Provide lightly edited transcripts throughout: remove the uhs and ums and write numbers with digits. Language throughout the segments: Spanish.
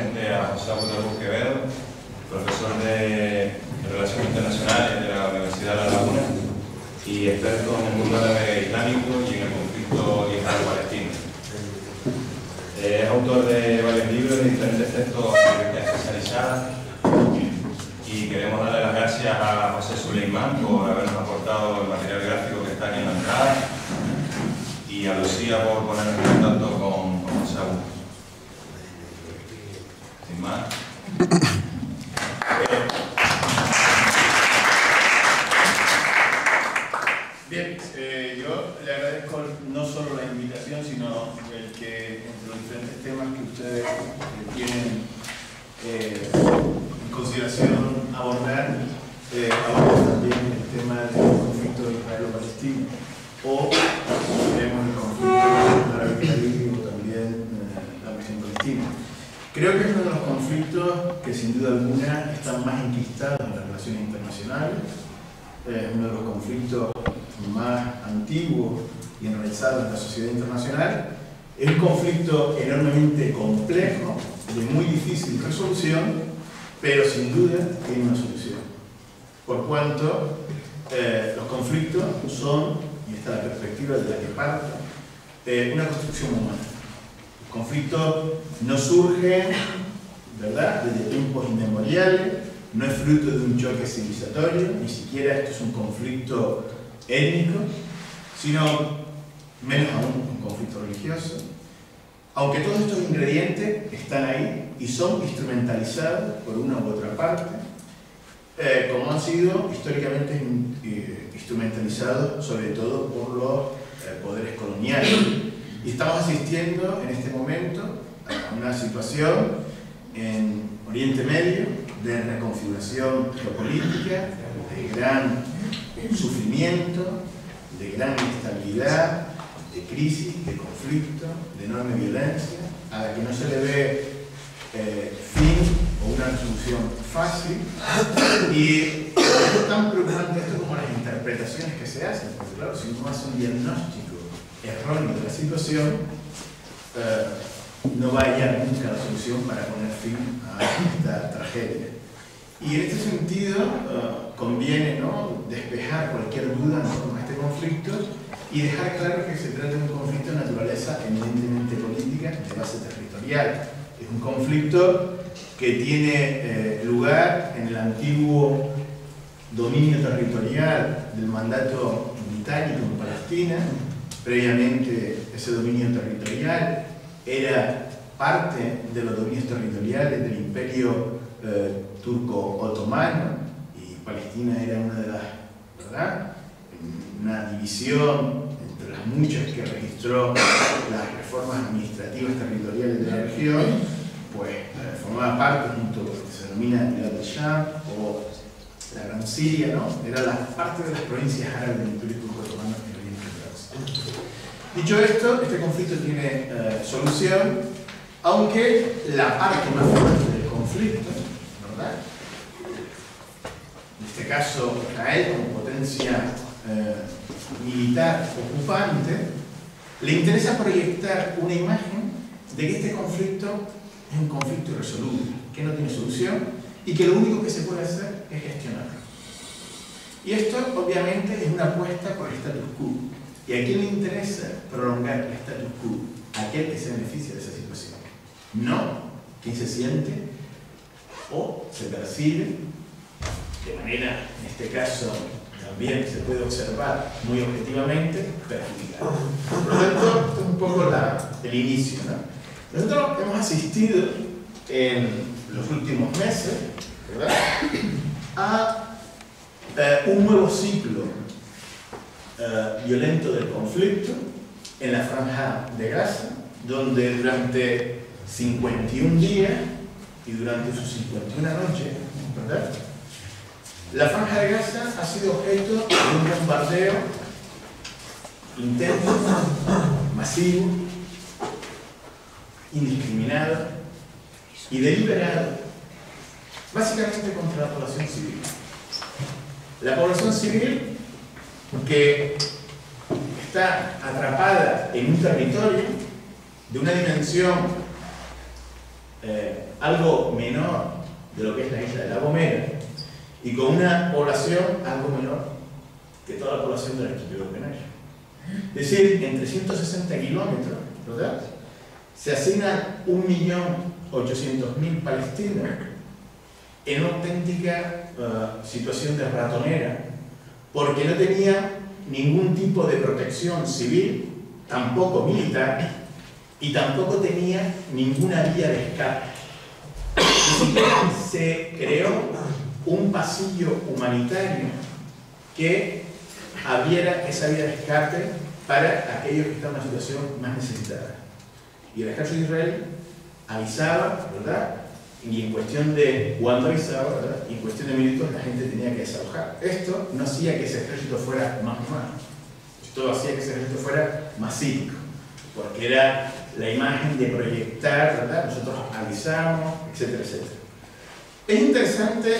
presente a José Augusto Quevedo, profesor de Relaciones Internacionales de la Universidad de La Laguna y experto en el mundo árabe islámico y en el conflicto israelo-palestino. Es autor de varios libros y diferentes textos en revistas especializadas, y queremos darle las gracias a José Suleimán por habernos aportado el material gráfico que está aquí en la entrada, y a Lucía por ponernos en contacto con José Augusto. Sin más. Bien, yo le agradezco no solo la invitación, sino el que entre los diferentes temas que ustedes tienen en consideración abordar, aborden también el tema del conflicto israelo-palestino, o veremos el conflicto árabe-israelí o también la cuestión palestina. Creo que es uno de los conflictos que sin duda alguna están más enquistados en las relaciones internacionales, uno de los conflictos más antiguos y enraizados en la sociedad internacional. Es un conflicto enormemente complejo, de muy difícil resolución, pero sin duda tiene una solución. Por cuanto los conflictos son, y esta es la perspectiva de la que parto, una construcción humana. Los conflictos no surgen, ¿verdad?, desde tiempos inmemoriales, no es fruto de un choque civilizatorio, ni siquiera esto es un conflicto étnico, sino, menos aún, un conflicto religioso. Aunque todos estos ingredientes están ahí y son instrumentalizados por una u otra parte, como han sido históricamente instrumentalizados sobre todo por los poderes coloniales. Y estamos asistiendo en este momento a una situación en Oriente Medio de reconfiguración geopolítica, de gran sufrimiento, de gran inestabilidad, de crisis, de conflicto, de enorme violencia, a la que no se le ve fin o una resolución fácil. Y es tan preocupante esto como las interpretaciones que se hacen, porque claro, si uno hace un diagnóstico erróneo de la situación, no va a hallar nunca la solución para poner fin a esta tragedia. Y en este sentido conviene, ¿no?, despejar cualquier duda en torno a este conflicto y dejar claro que se trata de un conflicto de naturaleza eminentemente política de base territorial. Es un conflicto que tiene lugar en el antiguo dominio territorial del mandato británico en Palestina. Previamente ese dominio territorial era parte de los dominios territoriales del imperio turco-otomano, y Palestina era una de las, ¿verdad?, una división entre las muchas que registró las reformas administrativas territoriales de la región, pues formaba parte junto con lo que se denomina Bilad al-Sham o la Gran Siria, ¿no? Era la parte de las provincias árabes del imperio turco-otomano en Oriente Próximo. Dicho esto, este conflicto tiene solución, aunque la parte más fuerte del conflicto, ¿verdad?, en este caso Israel como potencia militar ocupante, le interesa proyectar una imagen de que este conflicto es un conflicto irresoluble, que no tiene solución y que lo único que se puede hacer es gestionarlo. Y esto obviamente es una apuesta por el status quo. ¿Y a quién le interesa prolongar el status quo? Aquel que se beneficia de esa situación. No quien se siente o se percibe de manera, en este caso también se puede observar muy objetivamente, perjudicado. Por lo tanto, esto es un poco el inicio, ¿no? Nosotros hemos asistido en los últimos meses, ¿verdad?, a un nuevo ciclo violento del conflicto en la Franja de Gaza, donde durante 51 días y durante sus 51 noches, ¿verdad?, la Franja de Gaza ha sido objeto de un bombardeo intenso, masivo, indiscriminado y deliberado, básicamente contra la población civil. La población civil que está atrapada en un territorio de una dimensión algo menor de lo que es la isla de La Gomera y con una población algo menor que toda la población del archipiélago canario. Es decir, en 360 kilómetros, ¿verdad?, se asignan 1.800.000 palestinos en una auténtica situación de ratonera, porque no tenía ningún tipo de protección civil, tampoco militar, y tampoco tenía ninguna vía de escape. Ni siquiera se creó un pasillo humanitario que abriera esa vía de escape para aquellos que estaban en una situación más necesitada. Y el ejército de Israel avisaba, ¿verdad? Y en cuestión de cuándo avisaba, ¿verdad?, y en cuestión de minutos la gente tenía que desalojar. Esto no hacía que ese ejército fuera más humano, esto hacía que ese ejército fuera más cívico, porque era la imagen de proyectar, ¿verdad?, nosotros avisamos, etcétera, etcétera. Es interesante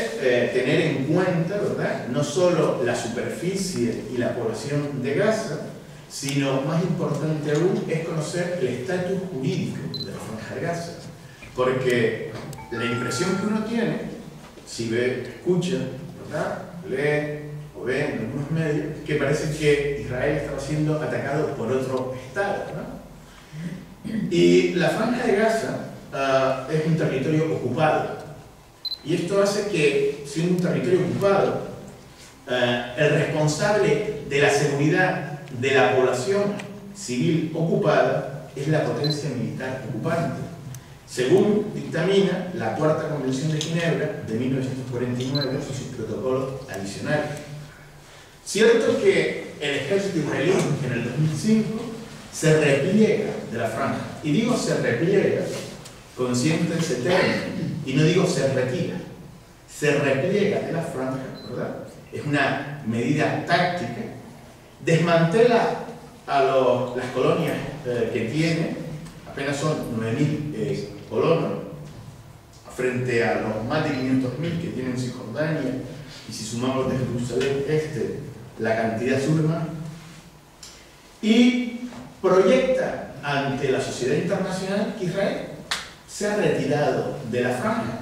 tener en cuenta, ¿verdad?, no solo la superficie y la población de Gaza, sino más importante aún es conocer el estatus jurídico de la Franja de Gaza, porque la impresión que uno tiene, si ve, escucha, ¿verdad?, lee o ve en algunos medios, que parece que Israel estaba siendo atacado por otro Estado, ¿no? Y la Franja de Gaza es un territorio ocupado, y esto hace que, siendo un territorio ocupado, el responsable de la seguridad de la población civil ocupada es la potencia militar ocupante, según dictamina la Cuarta Convención de Ginebra de 1949 y sus protocolos adicionales. Cierto que el ejército israelí en el 2005 se repliega de la franja, y digo se repliega consciente de ese término, y no digo se retira, se repliega de la franja, ¿verdad? Es una medida táctica, desmantela a las colonias que tiene, apenas son 9.000 colonos, frente a los más de 500.000 que tienen Cisjordania, y si sumamos de Jerusalén Este, la cantidad suma, y proyecta ante la sociedad internacional que Israel se ha retirado de la franja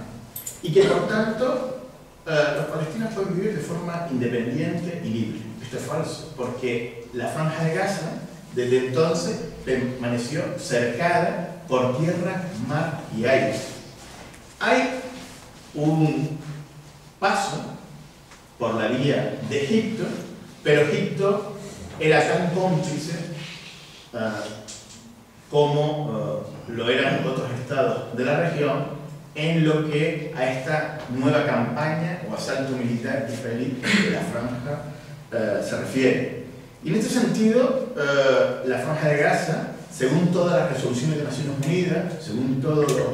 y que por tanto los palestinos pueden vivir de forma independiente y libre. Esto es falso, porque la Franja de Gaza desde entonces permaneció cercada por tierra, mar y aire. Hay un paso por la vía de Egipto, pero Egipto era tan cómplice como lo eran otros estados de la región en lo que a esta nueva campaña o asalto militar israelí de la Franja se refiere. Y en este sentido, la Franja de Gaza, según todas las resoluciones de Naciones Unidas, según todos los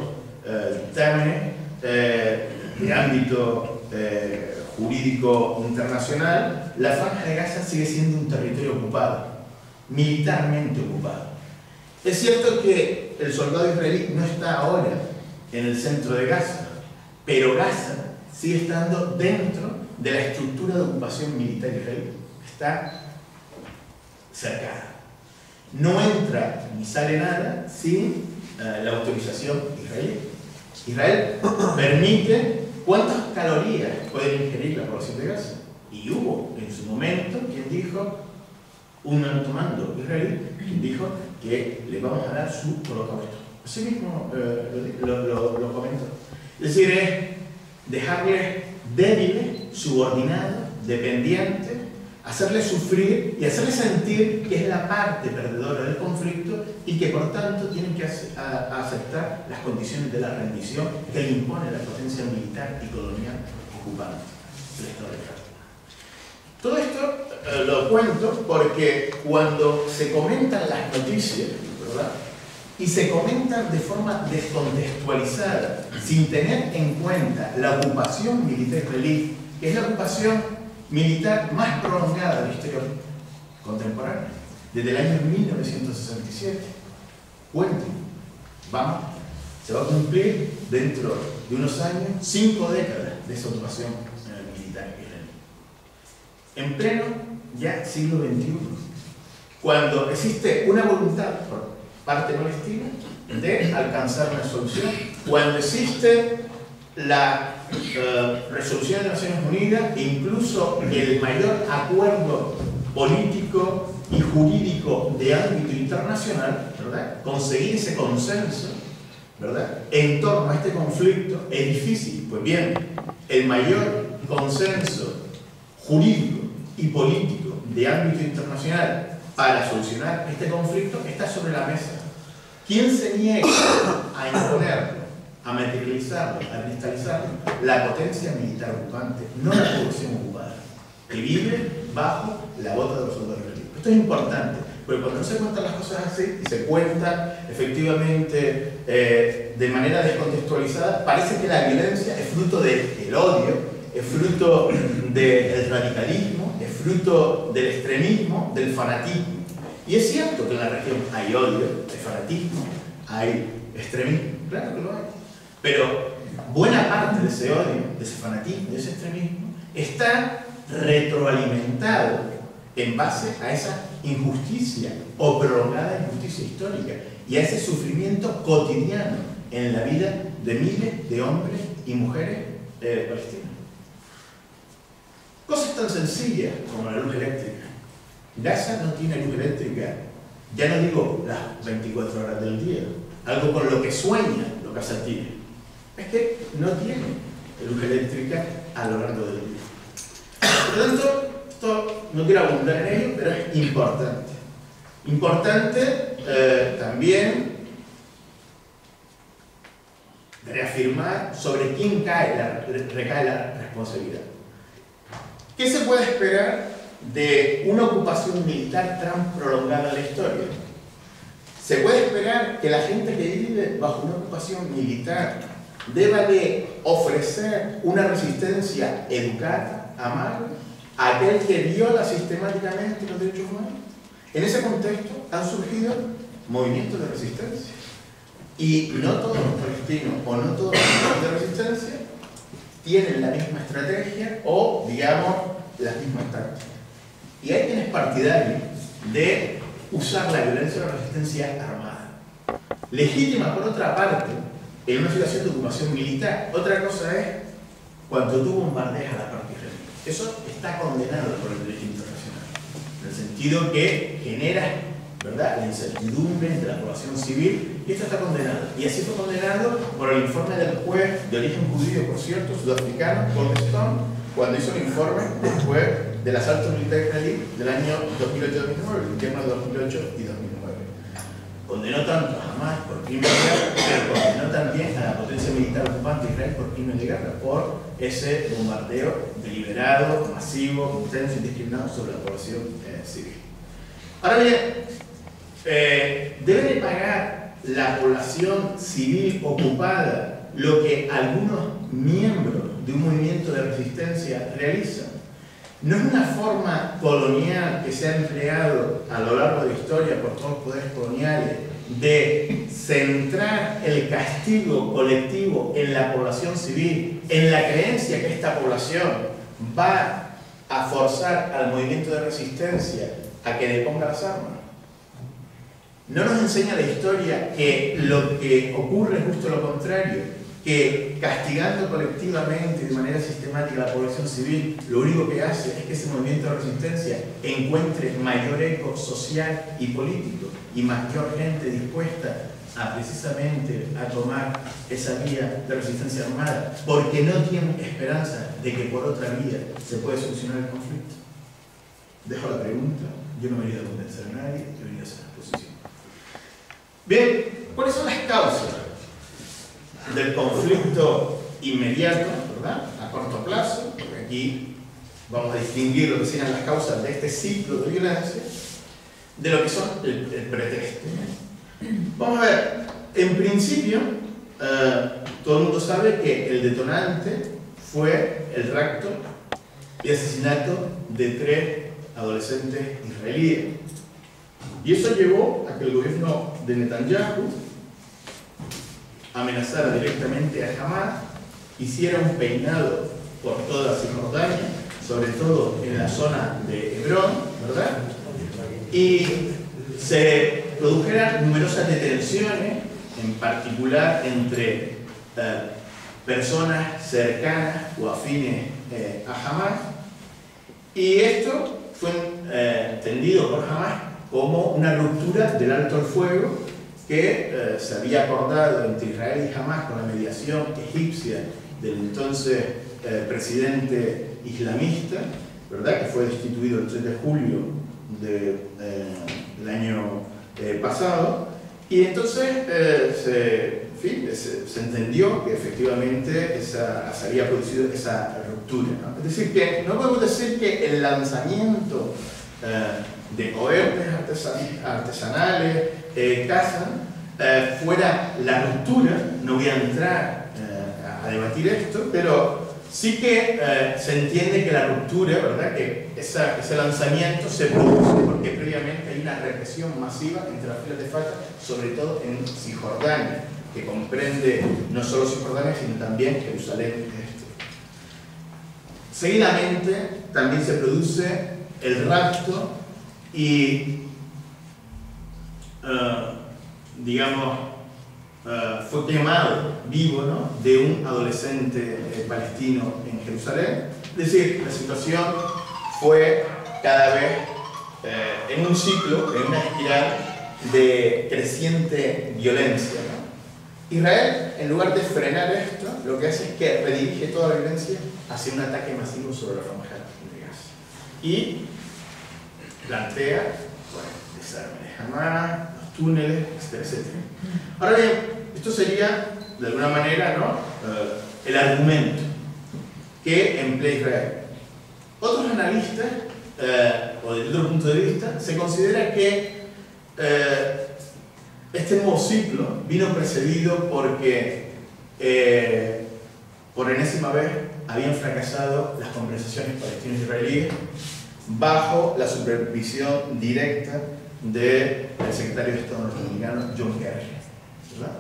dictámenes de ámbito jurídico internacional, la Franja de Gaza sigue siendo un territorio ocupado, militarmente ocupado. Es cierto que el soldado israelí no está ahora en el centro de Gaza, pero Gaza sigue estando dentro de la estructura de ocupación militar israelí. Está cercada. No entra ni sale nada sin la autorización israelí. Israel permite cuántas calorías puede ingerir la población de Gaza. Y hubo en su momento quien dijo, un alto mando israelí, quien dijo que le vamos a dar su holocausto. Así mismo lo comentó. Es decir, es dejarles débiles, subordinados, dependientes, hacerles sufrir y hacerles sentir que es la parte perdedora del conflicto y que por tanto tienen que aceptar las condiciones de la rendición que le impone la potencia militar y colonial ocupante del Estado de Israel. Todo esto lo cuento porque cuando se comentan las noticias, ¿verdad?, y se comentan de forma descontextualizada, sin tener en cuenta la ocupación militar israelí, que es la ocupación militar más prolongada de la historia contemporánea, desde el año 1967. Cuenten, vamos, se va a cumplir dentro de unos años 5 décadas de esa ocupación militar israelí. En pleno ya siglo XXI, cuando existe una voluntad por parte palestina de alcanzar una solución. Cuando existe la resolución de Naciones Unidas e incluso el mayor acuerdo político y jurídico de ámbito internacional, ¿verdad? Conseguir ese consenso, ¿verdad?, en torno a este conflicto es difícil. Pues bien, el mayor consenso jurídico y político de ámbito internacional para solucionar este conflicto está sobre la mesa. ¿Quién se niega a imponerlo, a materializarlo, a cristalizarlo? La potencia militar ocupante, no la población ocupada, que vive bajo la bota de los soldados relativos. Esto es importante, porque cuando no se cuentan las cosas así y se cuentan efectivamente de manera descontextualizada, parece que la violencia es fruto del odio, es fruto del radicalismo, es fruto del extremismo, del fanatismo. Y es cierto que en la región hay odio, hay fanatismo, hay extremismo, claro que lo hay. Pero buena parte de ese odio, de ese fanatismo, de ese extremismo, está retroalimentado en base a esa injusticia o prolongada injusticia histórica y a ese sufrimiento cotidiano en la vida de miles de hombres y mujeres palestinos. Cosas tan sencillas como la luz eléctrica. Gaza no tiene luz eléctrica, ya no digo las 24 horas del día, algo con lo que sueña los gazatines. Es que no tiene luz eléctrica a lo largo del día. Por lo tanto, esto no quiero abundar en ello, pero es importante. Importante también reafirmar sobre quién recae la responsabilidad. ¿Qué se puede esperar de una ocupación militar tan prolongada en la historia? Se puede esperar que la gente que vive bajo una ocupación militar deba de ofrecer una resistencia educada, amable, a aquel que viola sistemáticamente los derechos humanos. En ese contexto han surgido movimientos de resistencia. Y no todos los palestinos o no todos los movimientos de resistencia tienen la misma estrategia o, digamos, las mismas tácticas. Y hay quienes partidarios de usar la violencia de la resistencia armada. Legítima, por otra parte, en una situación de ocupación militar. Otra cosa es cuando tú bombardeas a la parte israelí. Eso está condenado por el derecho internacional, en el sentido que genera, ¿verdad?, la incertidumbre entre la población civil, y esto está condenado. Y así fue condenado por el informe del juez de origen judío, por cierto, sudafricano, Goldstone, cuando hizo el informe después del asalto militar israelí del año 2008-2009, el invierno de 2008 y 2009. Condenó tanto a Hamas por crimen de guerra, pero condenó también a la potencia militar ocupante de Israel por crimen de guerra, por ese bombardeo deliberado, masivo, intenso, indiscriminado sobre la población civil. Ahora bien, debe de pagar la población civil ocupada lo que algunos miembros de un movimiento de resistencia realizan. No es una forma colonial que se ha empleado a lo largo de la historia por todos los poderes coloniales de centrar el castigo colectivo en la población civil, en la creencia que esta población va a forzar al movimiento de resistencia a que deponga las armas. No nos enseña la historia que lo que ocurre es justo lo contrario, que castigando colectivamente de manera sistemática a la población civil, lo único que hace es que ese movimiento de resistencia encuentre mayor eco social y político y mayor gente dispuesta a precisamente a tomar esa vía de resistencia armada, porque no tienen esperanza de que por otra vía se puede solucionar el conflicto. Dejo la pregunta, yo no he venido a convencer a nadie, he venido a hacer una exposición. Bien, ¿cuáles son las causas del conflicto inmediato, ¿verdad?, a corto plazo? Porque aquí vamos a distinguir lo que sean las causas de este ciclo de violencia de lo que son el pretexto. Vamos a ver, en principio, todo el mundo sabe que el detonante fue el rapto y asesinato de 3 adolescentes israelíes. Y eso llevó a que el gobierno de Netanyahu amenazara directamente a Hamas, hiciera un peinado por toda Cisjordania, sobre todo en la zona de Hebrón, ¿verdad?, y se produjeran numerosas detenciones en particular entre personas cercanas o afines a Hamas, y esto fue entendido por Hamas como una ruptura del alto el fuego que se había acordado entre Israel y Hamas con la mediación egipcia del entonces presidente islamista, ¿verdad?, que fue destituido el 3 de julio del año pasado. Y entonces se entendió que efectivamente se había producido esa ruptura, ¿no? Es decir, que no podemos decir que el lanzamiento de cohetes artesanales, Qassam, fuera la ruptura. No voy a entrar a debatir esto, pero sí que se entiende que la ruptura, ¿verdad?, que ese lanzamiento se produce porque previamente hay una represión masiva entre las filas de Fatah, sobre todo en Cisjordania, que comprende no solo Cisjordania, sino también Jerusalén Este. Seguidamente también se produce el rapto y, digamos, fue quemado vivo, ¿no?, de un adolescente palestino en Jerusalén. Es decir, la situación fue cada vez en un ciclo, en una espiral de creciente violencia, ¿no? Israel, en lugar de frenar esto, lo que hace es que redirige toda la violencia hacia un ataque masivo sobre la franja de Gaza. Y plantea, bueno, desarme de Hamas, los túneles, etcétera, etcétera. Ahora bien, esto sería, de alguna manera, ¿no?, el argumento que emplea Israel. Otros analistas, o desde otro punto de vista, se considera que este nuevo ciclo vino precedido porque por enésima vez habían fracasado las conversaciones palestinos-israelíes bajo la supervisión directa del secretario de Estado norteamericano John Kerry, ¿verdad?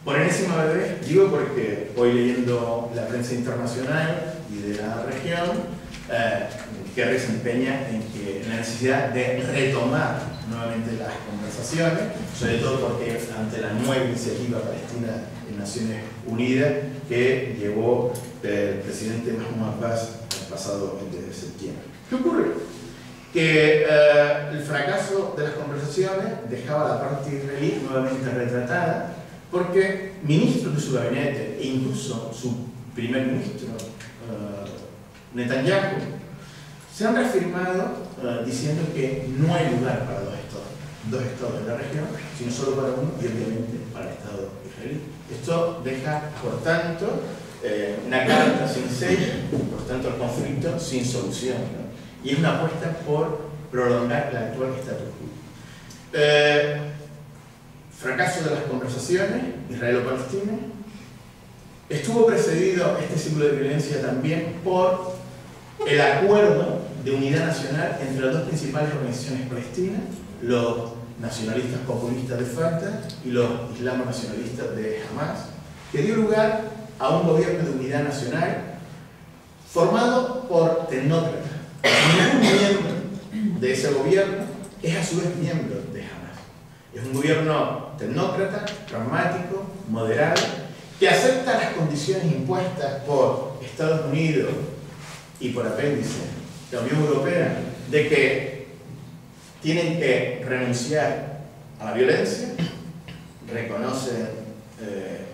Por enésima vez, digo porque hoy leyendo la prensa internacional y de la región, Kerry se empeña en la necesidad de retomar nuevamente las conversaciones, sobre todo porque ante la nueva iniciativa palestina en Naciones Unidas que llevó el presidente Mahmoud Abbas el pasado 20 de septiembre. ¿Qué ocurre? Que el fracaso de las conversaciones dejaba a la parte israelí nuevamente retratada, porque ministros de su gabinete e incluso su primer ministro, Netanyahu, se han reafirmado diciendo que no hay lugar para dos estados en la región, sino solo para uno y obviamente para el Estado israelí. Esto deja, por tanto, una carta sin sello, por tanto el conflicto sin solución, ¿no? Y es una apuesta por prolongar el actual status quo. Fracaso de las conversaciones israelo-palestinas. Estuvo precedido este ciclo de violencia también por el acuerdo de unidad nacional entre las dos principales organizaciones palestinas, los nacionalistas populistas de Fatah y los islamo-nacionalistas de Hamas, que dio lugar a un gobierno de unidad nacional formado por tecnócratas. Ningún miembro de ese gobierno es a su vez miembro de Hamas. Es un gobierno tecnócrata, pragmático, moderado, que acepta las condiciones impuestas por Estados Unidos y por apéndice la Unión Europea de que tienen que renunciar a la violencia, reconocen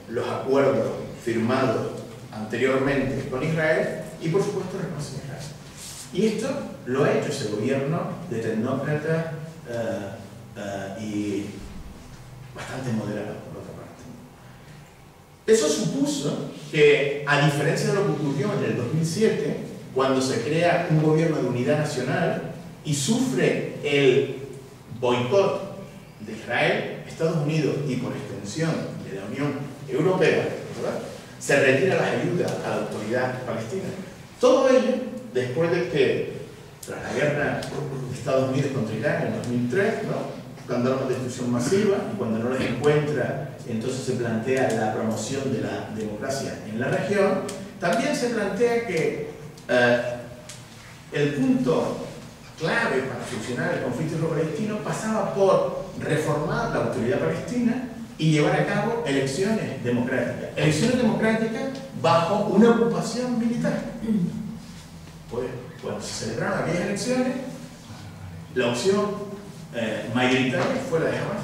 los acuerdos firmados anteriormente con Israel y por supuesto reconocen Israel. Y esto lo ha hecho ese gobierno de tecnócratas y bastante moderado, por otra parte. Eso supuso que, a diferencia de lo que ocurrió en el 2007, cuando se crea un gobierno de unidad nacional y sufre el boicot de Israel, Estados Unidos y por extensión de la Unión Europea, ¿verdad?, se retira las ayudas a la autoridad palestina. Todo ello después de que, tras la guerra de Estados Unidos contra Irán en 2003, ¿no?, cuando armas de destrucción masiva y cuando no les encuentra, entonces se plantea la promoción de la democracia en la región. También se plantea que el punto clave para solucionar el conflicto israelo-palestino pasaba por reformar la autoridad palestina y llevar a cabo elecciones democráticas. Elecciones democráticas bajo una ocupación militar. Pues, cuando se celebraron aquellas elecciones, la opción mayoritaria fue la de Hamas.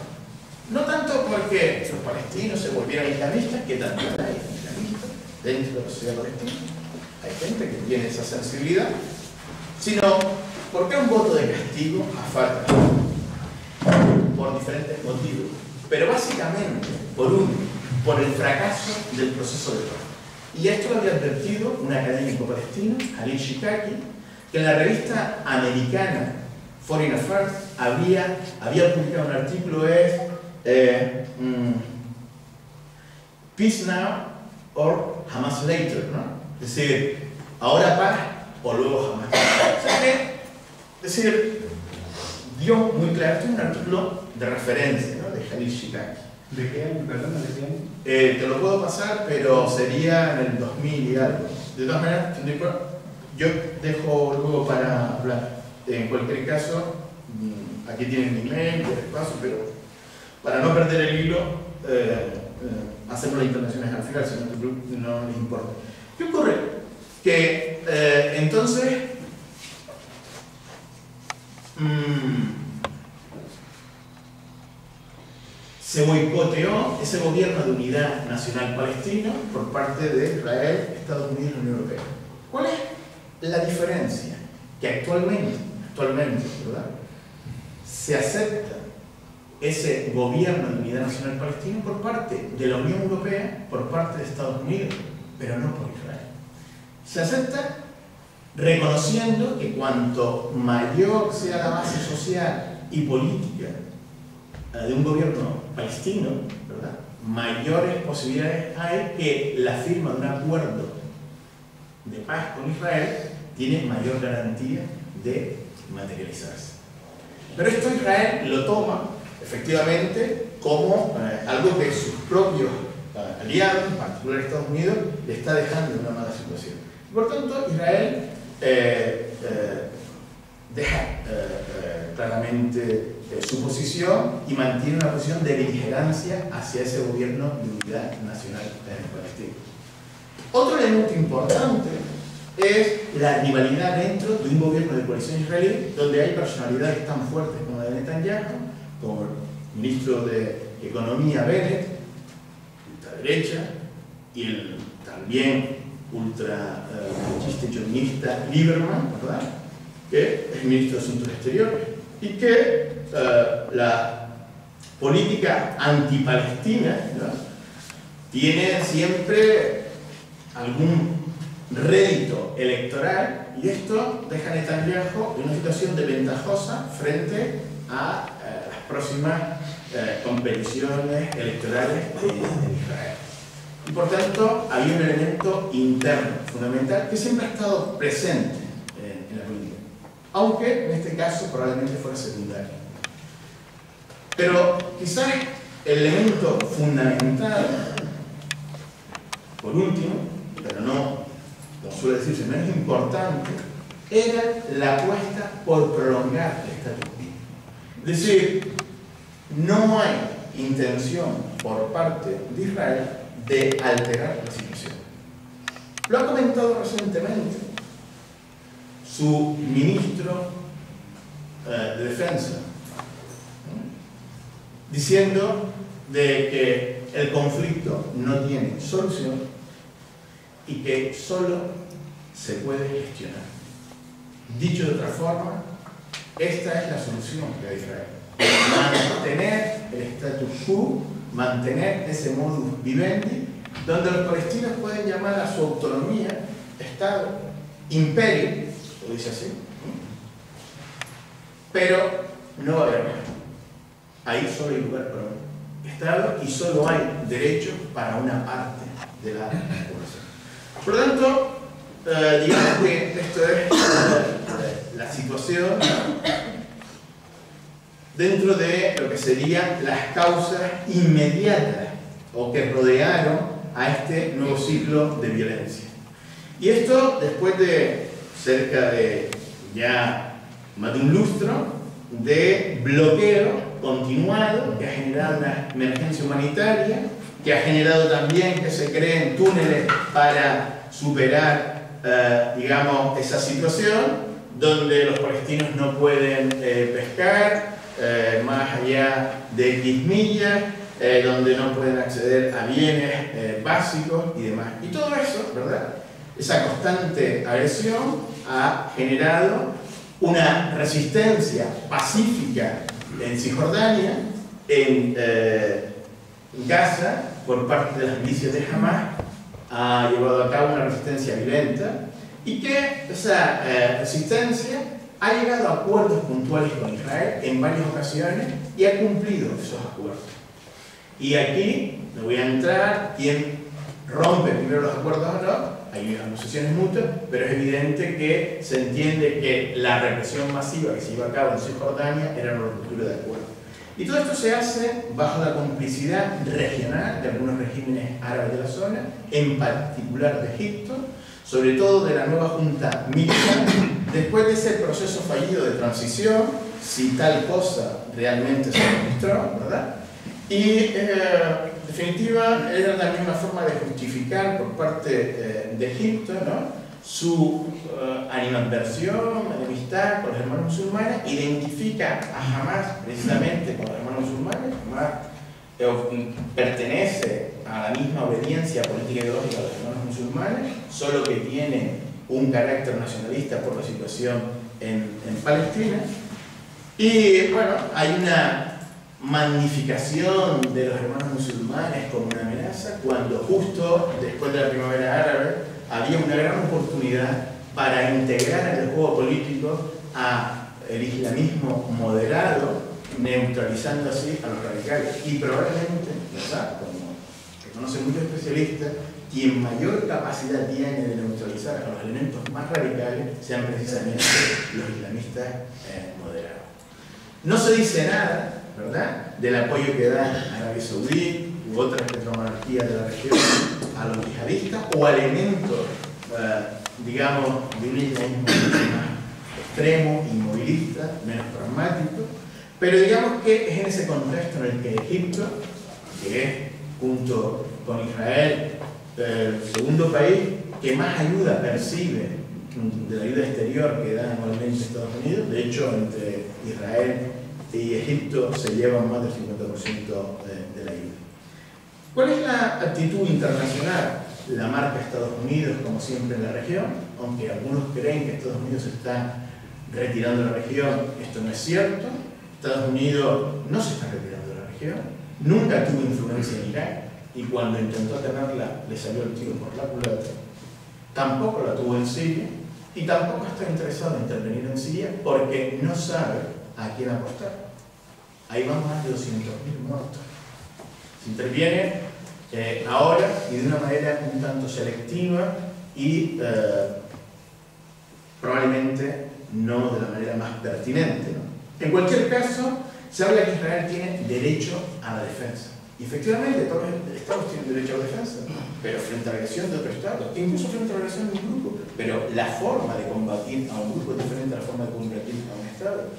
No tanto porque los palestinos se volvieran islamistas, que también hay islamistas dentro de la sociedad palestina, hay gente que tiene esa sensibilidad, sino porque es un voto de castigo a Fatah, por diferentes motivos, pero básicamente por el fracaso del proceso de paz. Y esto lo había advertido un académico palestino, Khalil Shikaki, que en la revista americana Foreign Affairs había publicado un artículo, Peace Now or Hamas Later, ¿no? Es decir, ahora paz o luego Hamas. Es decir, dio muy claro, este es un artículo de referencia, ¿no?, de Khalil Shikaki. ¿De qué año? Perdón, ¿de qué año? Te lo puedo pasar, pero sería en el 2000 y algo. De todas maneras, yo dejo luego para hablar. En cualquier caso, aquí tienen mi email, el espacio, pero para no perder el hilo, hacemos las intervenciones al final, si no les importa. ¿Qué ocurre? Que entonces se boicoteó ese gobierno de unidad nacional palestino por parte de Israel, Estados Unidos y la Unión Europea. ¿Cuál es la diferencia? Que actualmente, ¿verdad?, se acepta ese gobierno de unidad nacional palestino por parte de la Unión Europea, por parte de Estados Unidos, pero no por Israel. Se acepta reconociendo que cuanto mayor sea la base social y política de un gobierno palestino, ¿verdad?, mayores posibilidades hay que la firma de un acuerdo de paz con Israel tiene mayor garantía de materializarse. Pero esto Israel lo toma efectivamente como algo que sus propios aliados, en particular Estados Unidos, le está dejando en una mala situación. Por tanto, Israel deja claramente su posición y mantiene una posición de beligerancia hacia ese gobierno de unidad nacional palestino. Otro elemento importante es la rivalidad dentro de un gobierno de coalición israelí, donde hay personalidades tan fuertes como la de Netanyahu, como el ministro de Economía Bennett, ultraderecha, y el también ultraderechista Lieberman, ¿verdad?, que es ministro de Asuntos Exteriores, y que la política antipalestina, ¿no?, tiene siempre algún rédito electoral, y esto deja a Netanyahu en una situación desventajosa frente a las próximas competiciones electorales de Israel. Y por tanto, había un elemento interno fundamental que siempre ha estado presente en la política, aunque en este caso probablemente fuera secundario. Pero quizás el elemento fundamental, por último, pero no, como suele decirse, menos importante, era la apuesta por prolongar el status quo. Es decir, no hay intención por parte de Israel de alterar la situación. Lo ha comentado recientemente su ministro de Defensa, diciendo de que el conflicto no tiene solución y que solo se puede gestionar. Dicho de otra forma, esta es la solución que da Israel: mantener el status quo, mantener ese modus vivendi, donde los palestinos pueden llamar a su autonomía Estado, imperio, lo dice así, pero no va a haber más. Ahí solo hay lugar para un Estado y solo hay derechos para una parte de la población. Por lo tanto, digamos que esto es la situación dentro de lo que serían las causas inmediatas o que rodearon a este nuevo ciclo de violencia. Y esto después de cerca de ya más de un lustro de bloqueo continuado, que ha generado una emergencia humanitaria, que ha generado también que se creen túneles para superar, digamos, esa situación, donde los palestinos no pueden pescar más allá de X millas, donde no pueden acceder a bienes básicos y demás. Y todo eso, ¿verdad? Esa constante agresión ha generado una resistencia pacífica en Cisjordania, en Gaza, por parte de las milicias de Hamas, ha llevado a cabo una resistencia violenta, y que esa resistencia ha llegado a acuerdos puntuales con Israel en varias ocasiones y ha cumplido esos acuerdos. Y aquí no voy a entrar quién rompe primero los acuerdos o no, hay acusaciones mutuas, pero es evidente que se entiende que la represión masiva que se lleva a cabo en Cisjordania era una ruptura de acuerdo. Y todo esto se hace bajo la complicidad regional de algunos regímenes árabes de la zona, en particular de Egipto, sobre todo de la nueva junta militar, después de ese proceso fallido de transición, si tal cosa realmente se registró, ¿verdad? Y en definitiva era también una forma de justificar por parte de Egipto, ¿no?, su animadversión, enemistad con los hermanos musulmanes, identifica a Hamas precisamente con los hermanos musulmanes. Hamas pertenece a la misma obediencia política y ideológica de los hermanos musulmanes, solo que tiene un carácter nacionalista por la situación en Palestina. Y bueno, hay una magnificación de los hermanos musulmanes como una amenaza, cuando justo después de la primavera árabe había una gran oportunidad para integrar en el juego político al islamismo moderado, neutralizando así a los radicales. Y probablemente, ¿verdad?, como reconocen muchos especialistas, quien mayor capacidad tiene de neutralizar a los elementos más radicales sean precisamente los islamistas moderados. No se dice nada, ¿verdad?, del apoyo que da Arabia Saudí u otras petromonarquías de la región a los yihadistas o a elementos, digamos, de un islamismo más extremo, inmovilista, menos pragmático, pero digamos que es en ese contexto en el que Egipto, que es junto con Israel el segundo país que más ayuda percibe de la ayuda exterior que da anualmente Estados Unidos, de hecho entre Israel y Egipto se llevan más del 50% de la ayuda. ¿Cuál es la actitud internacional? La marca Estados Unidos, como siempre en la región, aunque algunos creen que Estados Unidos se está retirando de la región, esto no es cierto. Estados Unidos no se está retirando de la región, nunca tuvo influencia en Irak, y cuando intentó tenerla le salió el tiro por la culata. Tampoco la tuvo en Siria, y tampoco está interesado en intervenir en Siria porque no sabe a quién apostar. Ahí van más de 200.000 muertos. Se interviene ahora y de una manera un tanto selectiva y probablemente no de la manera más pertinente, ¿no? En cualquier caso, se habla que Israel tiene derecho a la defensa. Y efectivamente, todos los estados tienen derecho a la defensa, pero frente a la agresión de otro estado, incluso frente a la agresión de un grupo. Pero la forma de combatir a un grupo es diferente a la forma de combatir a un estado.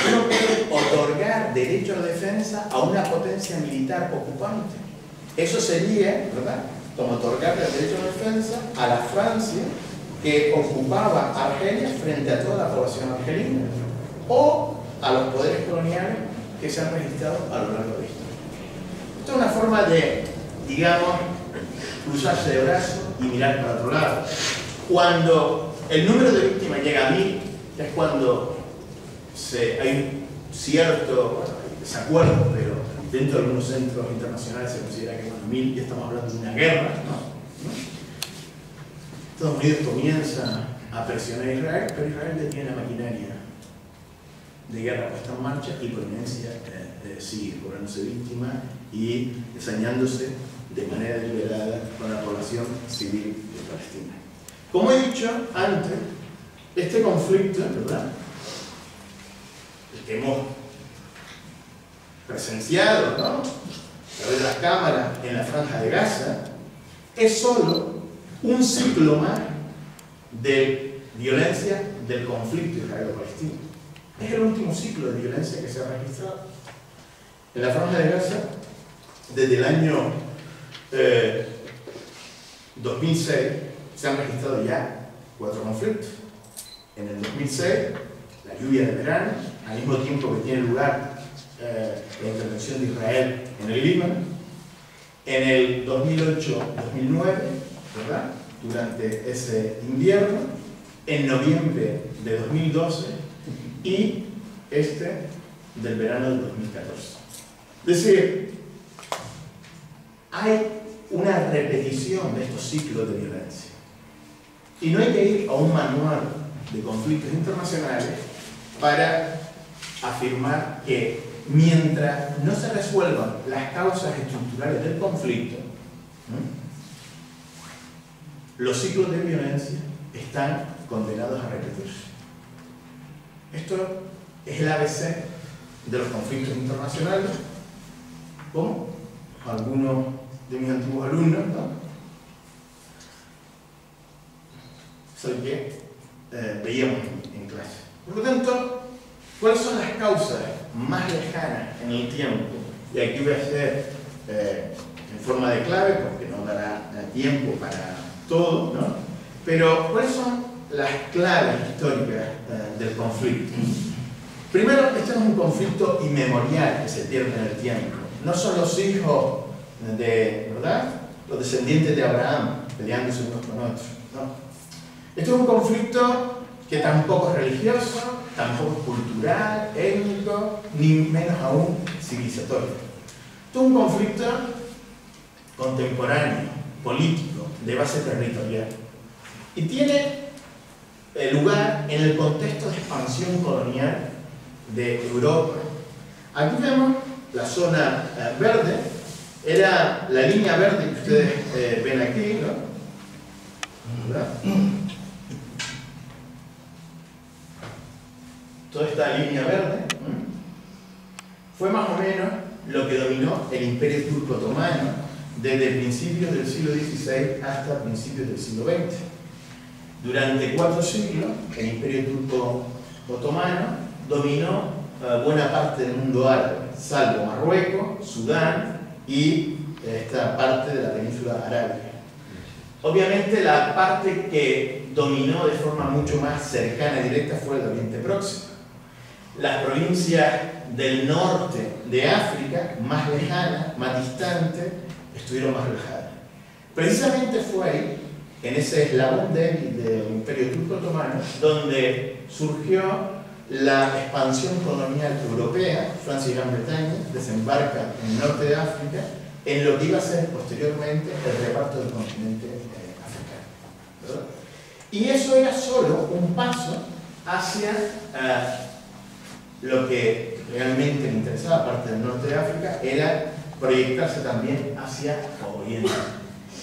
Uno puede otorgar derecho a la defensa a una potencia militar ocupante. Eso sería, ¿verdad?, como otorgarle el derecho a la defensa a la Francia que ocupaba Argelia frente a toda la población argelina, o a los poderes coloniales que se han registrado a lo largo de la historia. Esto es una forma de, digamos, cruzarse de brazos y mirar para otro lado. Cuando el número de víctimas llega a 1000, es cuando hay un cierto desacuerdo, pero dentro de algunos centros internacionales se considera que, bueno, 1000 ya estamos hablando de una guerra, ¿no? Estados Unidos comienza a presionar a Israel, pero Israel detiene la maquinaria de guerra puesta en marcha y Providencia sigue cobrándose víctimas y ensañándose de manera deliberada con la población civil de Palestina. Como he dicho antes, este conflicto, ¿verdad?, el que hemos presenciado, ¿no?, a través de las cámaras en la Franja de Gaza, es solo un ciclo más de violencia del conflicto israelo-palestino. Es el último ciclo de violencia que se ha registrado. En la Franja de Gaza, desde el año 2006, se han registrado ya 4 conflictos. En el 2006, la lluvia de verano, al mismo tiempo que tiene lugar la intervención de Israel en el Líbano. En el 2008-2009, ¿verdad?, durante ese invierno, en noviembre de 2012 y del verano del 2014. Es decir, hay una repetición de estos ciclos de violencia. Y no hay que ir a un manual de conflictos internacionales para afirmar que mientras no se resuelvan las causas estructurales del conflicto, los ciclos de violencia están condenados a repetirse. Esto es el ABC de los conflictos internacionales, como algunos de mis antiguos alumnos, ¿no?, soy que veíamos en clase. Por lo tanto, ¿cuáles son las causas más lejanas en el tiempo? Y aquí voy a hacer en forma de clave, porque no dará tiempo para todo, ¿no? Pero, ¿cuáles son las claves históricas del conflicto? Primero, este es un conflicto inmemorial que se pierde en el tiempo. No son los hijos ¿verdad?, los descendientes de Abraham peleándose unos con otros, ¿no? Este es un conflicto que tampoco es religioso, tampoco es cultural, étnico, ni menos aún civilizatorio. Esto es un conflicto contemporáneo, político, de base territorial. Y tiene lugar en el contexto de expansión colonial de Europa. Aquí vemos la zona verde, era la línea verde que ustedes ven aquí, ¿no? ¿Verdad? Toda esta línea verde fue más o menos lo que dominó el Imperio Turco Otomano desde principios del siglo XVI hasta principios del siglo XX. Durante 4 siglos, el Imperio Turco Otomano dominó buena parte del mundo árabe, salvo Marruecos, Sudán y esta parte de la península arábiga. Obviamente la parte que dominó de forma mucho más cercana y directa fue el Oriente Próximo. Las provincias del norte de África, más lejanas, más distantes, estuvieron más alejadas. Precisamente fue ahí, en ese eslabón débil del Imperio Turco Otomano, donde surgió la expansión colonial europea. Francia y Gran Bretaña desembarcan en el norte de África, en lo que iba a ser posteriormente el reparto del continente africano, ¿verdad? Y eso era solo un paso hacia lo que realmente le interesaba, aparte del norte de África, era proyectarse también hacia Oriente.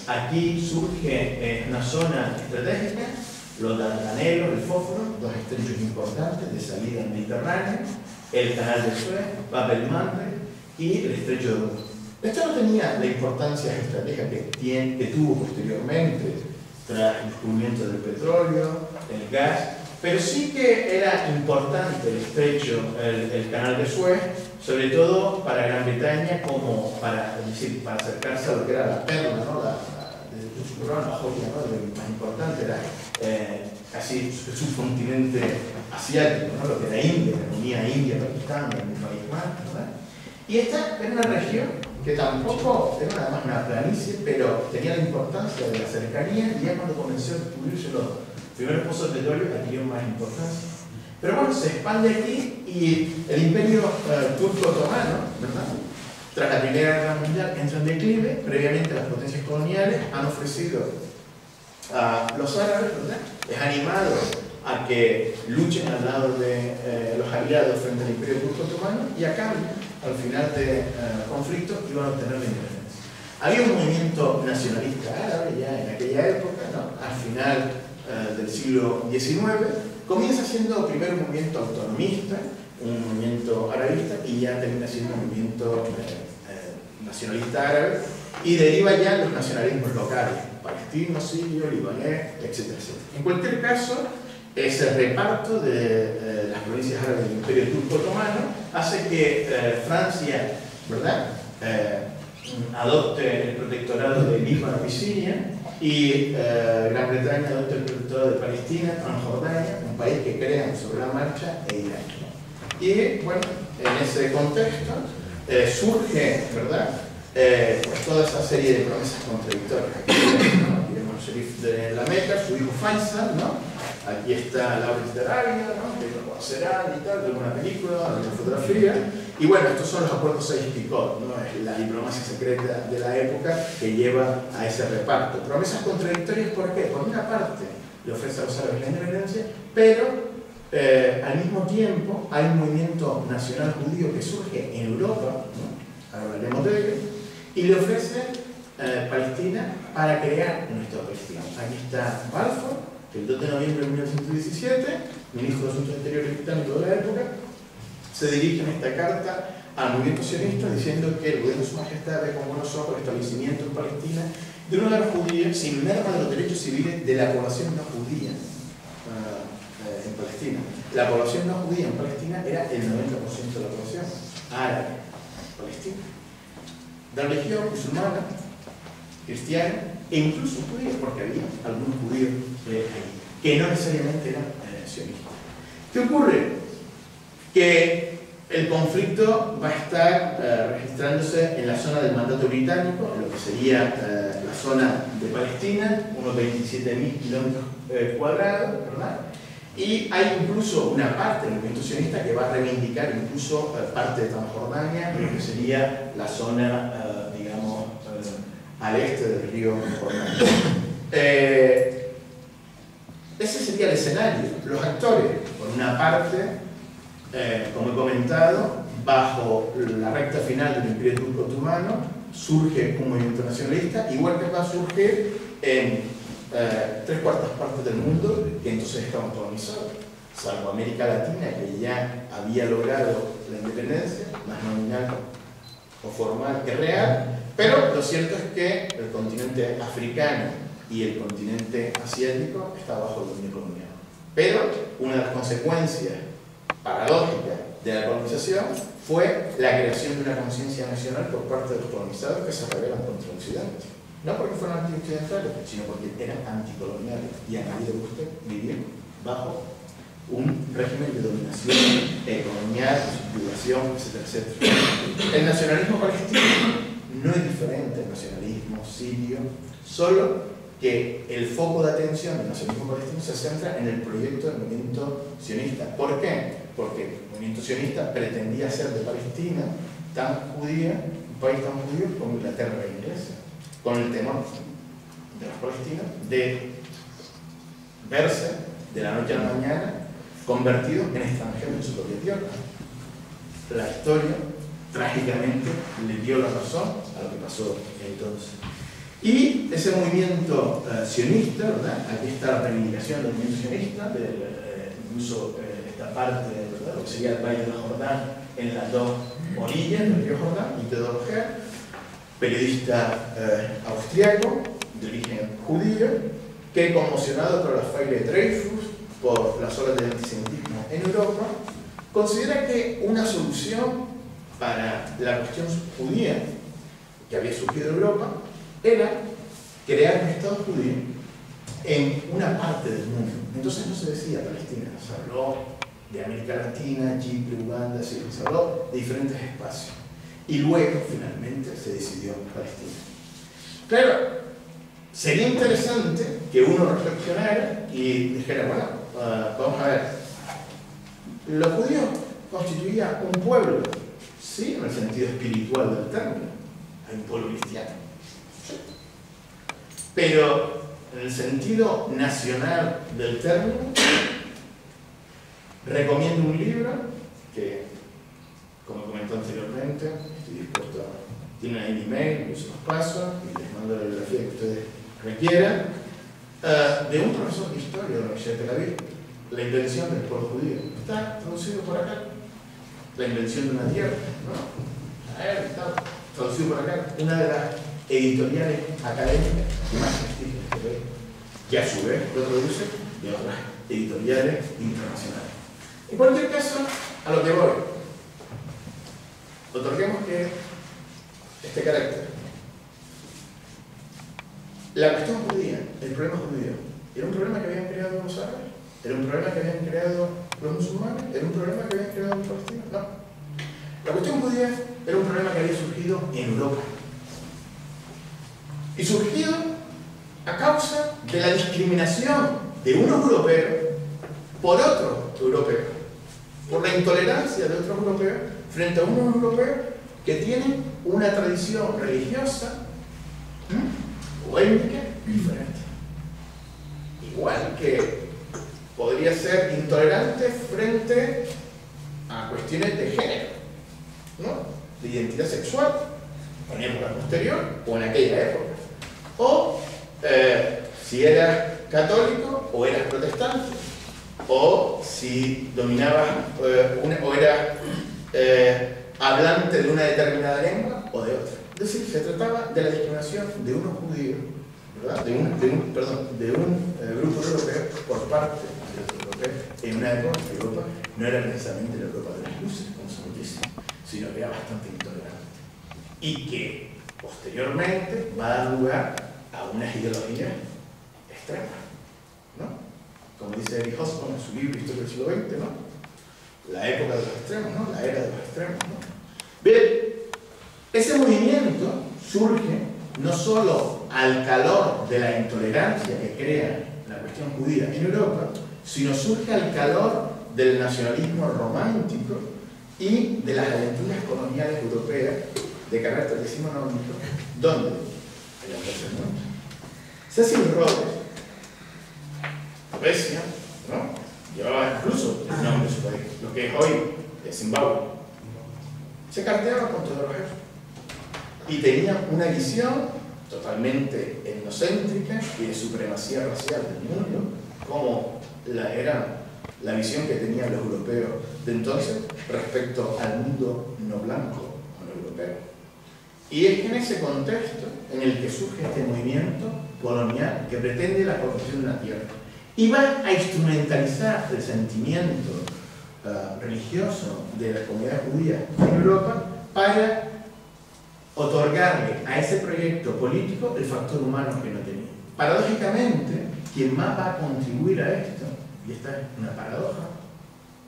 Aquí surge una zona estratégica, los Dardanelos, el Fósforo, 2 estrechos importantes de salida al Mediterráneo, el canal de Suez, Bab el-Mandeb y el estrecho de Hormuz. Esto no tenía la importancia estratégica que tuvo posteriormente tras el descubrimiento del petróleo, el gas, pero sí que era importante el estrecho, el canal de Suez, sobre todo para Gran Bretaña, como para acercarse a lo que era la perla, ¿no? la joya, ¿no? Lo más importante era casi el subcontinente asiático, ¿no? Lo que era India, que unía a India, Pakistán, un país más, ¿verdad? Y esta era una región que tampoco era nada más una planicie, pero tenía la importancia de la cercanía, y ya cuando comenzó a descubrirse los primeros pozos de petróleo adquirió más importancia. Pero bueno, se expande aquí y el Imperio Turco Otomano, ¿verdad?, tras la Primera Guerra Mundial entra en declive. Previamente las potencias coloniales han ofrecido a los árabes, ¿verdad?, es animado a que luchen al lado de los aliados frente al Imperio Turco Otomano, y a cambio, al final del conflicto, iban a obtener la independencia. Había un movimiento nacionalista árabe ya en aquella época, ¿no? Al final del siglo XIX, comienza siendo primero un movimiento autonomista, un movimiento arabista, y ya termina siendo un movimiento nacionalista árabe, y deriva ya los nacionalismos locales, palestino, sirio, libanés, etcétera, etcétera. En cualquier caso, ese reparto de las provincias árabes del Imperio Turco Otomano hace que Francia ¿verdad? Adopte el protectorado de Líbano, Abisinia, y Gran Bretaña adopta el protectorado de Palestina, Transjordania, un país que crean sobre la marcha, e Irán. Y bueno, en ese contexto surge, ¿verdad? Pues toda esa serie de promesas contradictorias. Aquí vemos el sheriff de la Meca, su hijo Faisal, ¿no? Aquí está Lawrence de Arabia, ¿no? Que lo conocerán y tal, de alguna película, de alguna fotografía. Y bueno, estos son los acuerdos Sykes-Picot, ¿no? Es la diplomacia secreta de la época que lleva a ese reparto. Promesas contradictorias, ¿por qué? Por una parte, le ofrece a los árabes la independencia, pero al mismo tiempo hay un movimiento nacional judío que surge en Europa, ¿no? Ahora hablaremos de ello, y le ofrece Palestina para crear un Estado palestino. Aquí está Balfour, que el 2 de noviembre de 1917, ministro de Asuntos Exteriores británico de la época, se dirige en esta carta al movimiento sionista diciendo que el gobierno de su majestad ve con buenos ojos el establecimiento en Palestina de una hogar judía sin merma de los derechos civiles de la población no judía en Palestina. La población no judía en Palestina era el 90% de la población árabe palestina, de religión musulmana, cristiana e incluso judíos, porque había algunos judíos que no necesariamente eran sionistas. ¿Qué ocurre? Que el conflicto va a estar registrándose en la zona del mandato británico, en lo que sería la zona de Palestina, unos 27.000 kilómetros cuadrados, ¿verdad? Y hay incluso una parte del movimiento sionista que va a reivindicar incluso parte de Transjordania, lo que sería la zona, digamos, al este del río Jordán. Ese sería el escenario. Los actores, por una parte, como he comentado, bajo la recta final del Imperio Turco Otomano, surge un movimiento nacionalista, igual que va a surgir en 3/4 partes del mundo que entonces estaban colonizados, salvo América Latina, que ya había logrado la independencia, más nominal o formal que real, pero lo cierto es que el continente africano y el continente asiático está bajo el dominio colonial. Pero una de las consecuencias paradójicas de la colonización fue la creación de una conciencia nacional por parte de los colonizadores que se rebelan contra el occidente. No porque fueran anti-occidentales, sino porque eran anticoloniales y a nadie le gusta vivir bajo un régimen de dominación colonial, subjugación, etcétera, etcétera. El nacionalismo palestino no es diferente al nacionalismo sirio, solo que el foco de atención del nacionalismo palestino se centra en el proyecto del movimiento sionista. ¿Por qué? Porque el movimiento sionista pretendía hacer de Palestina tan judía, un país tan judío como Inglaterra e Inglesa, con el temor de los palestinos de verse de la noche a la mañana convertidos en extranjeros en su propia tierra. La historia, trágicamente, le dio la razón a lo que pasó entonces. Y ese movimiento sionista, ¿verdad? Aquí está la reivindicación del movimiento sionista, incluso esta parte, ¿verdad? Lo que sería el Valle del Jordán, en las dos orillas del río Jordán, y Theodor Herr, periodista austriaco de origen judío, que, conmocionado por la falla de Dreyfus, por las olas del antisemitismo en Europa, considera que una solución para la cuestión judía que había surgido en Europa era crear un Estado judío en una parte del mundo. Entonces no se decía Palestina, se habló de América Latina, Chipre, Uganda, se habló de diferentes espacios. Y luego, finalmente, se decidió Palestina. Claro, sería interesante que uno reflexionara y dijera, bueno, vamos a ver, los judíos constituían un pueblo, sí, en el sentido espiritual del término, hay un pueblo cristiano, sí. Pero en el sentido nacional del término, recomiendo un libro que, como comenté anteriormente, estoy dispuesto a... Tienen ahí mi email, yo se los paso y les mando la bibliografía que ustedes requieran, de un profesor de historia de la Universidad de Tel Aviv, La invención del pueblo judío. Está traducido por acá. La invención de una tierra, ¿no? Está traducido por acá. Una de las editoriales académicas que más prestigian este país, que a su vez lo traduce de otras editoriales internacionales. En cualquier caso, a lo que voy. Otorguemos que este carácter. La cuestión judía, el problema judío, ¿era un problema que habían creado los árabes? ¿Era un problema que habían creado los musulmanes? ¿Era un problema que habían creado los palestinos? No. La cuestión judía era un problema que había surgido en Europa. Y surgido a causa de la discriminación de unos europeos por otros europeos, por la intolerancia de otros europeos frente a unos europeos que tienen una tradición religiosa o étnica diferente. Igual que podría ser intolerante frente a cuestiones de género, ¿no? De identidad sexual, en época posterior o en aquella época. O si eras católico o eras protestante, o si dominabas o eras hablante de una determinada lengua o de otra. Es decir, se trataba de la discriminación de unos judíos, ¿verdad? De un grupo europeo por parte de los europeos en una época que Europa no era necesariamente la Europa de las luces, como se dice, sino que era bastante intolerante. Y que posteriormente va a dar lugar a unas ideologías extremas, ¿no? Como dice Eric Hobsbawm en su libro Historia del siglo XX, ¿no? La época de los extremos, ¿no? La era de los extremos, ¿no? Bien, ese movimiento surge no solo al calor de la intolerancia que crea la cuestión judía en Europa, sino surge al calor del nacionalismo romántico y de las aventuras coloniales europeas de carácter decimonónico, donde Cecil Rhodes, Rhodesia, ¿no? Llevaba incluso el nombre de su país, lo que es hoy Zimbabue, se carteaba con todo los jefes y tenía una visión totalmente etnocéntrica y de supremacía racial del mundo, como era la visión que tenían los europeos de entonces respecto al mundo no blanco o no europeo. Y es en ese contexto en el que surge este movimiento colonial que pretende la colonización de una tierra y va a instrumentalizar el sentimiento religioso de la comunidad judía en Europa para otorgarle a ese proyecto político el factor humano que no tenía. Paradójicamente, quien más va a contribuir a esto, y esta es una paradoja,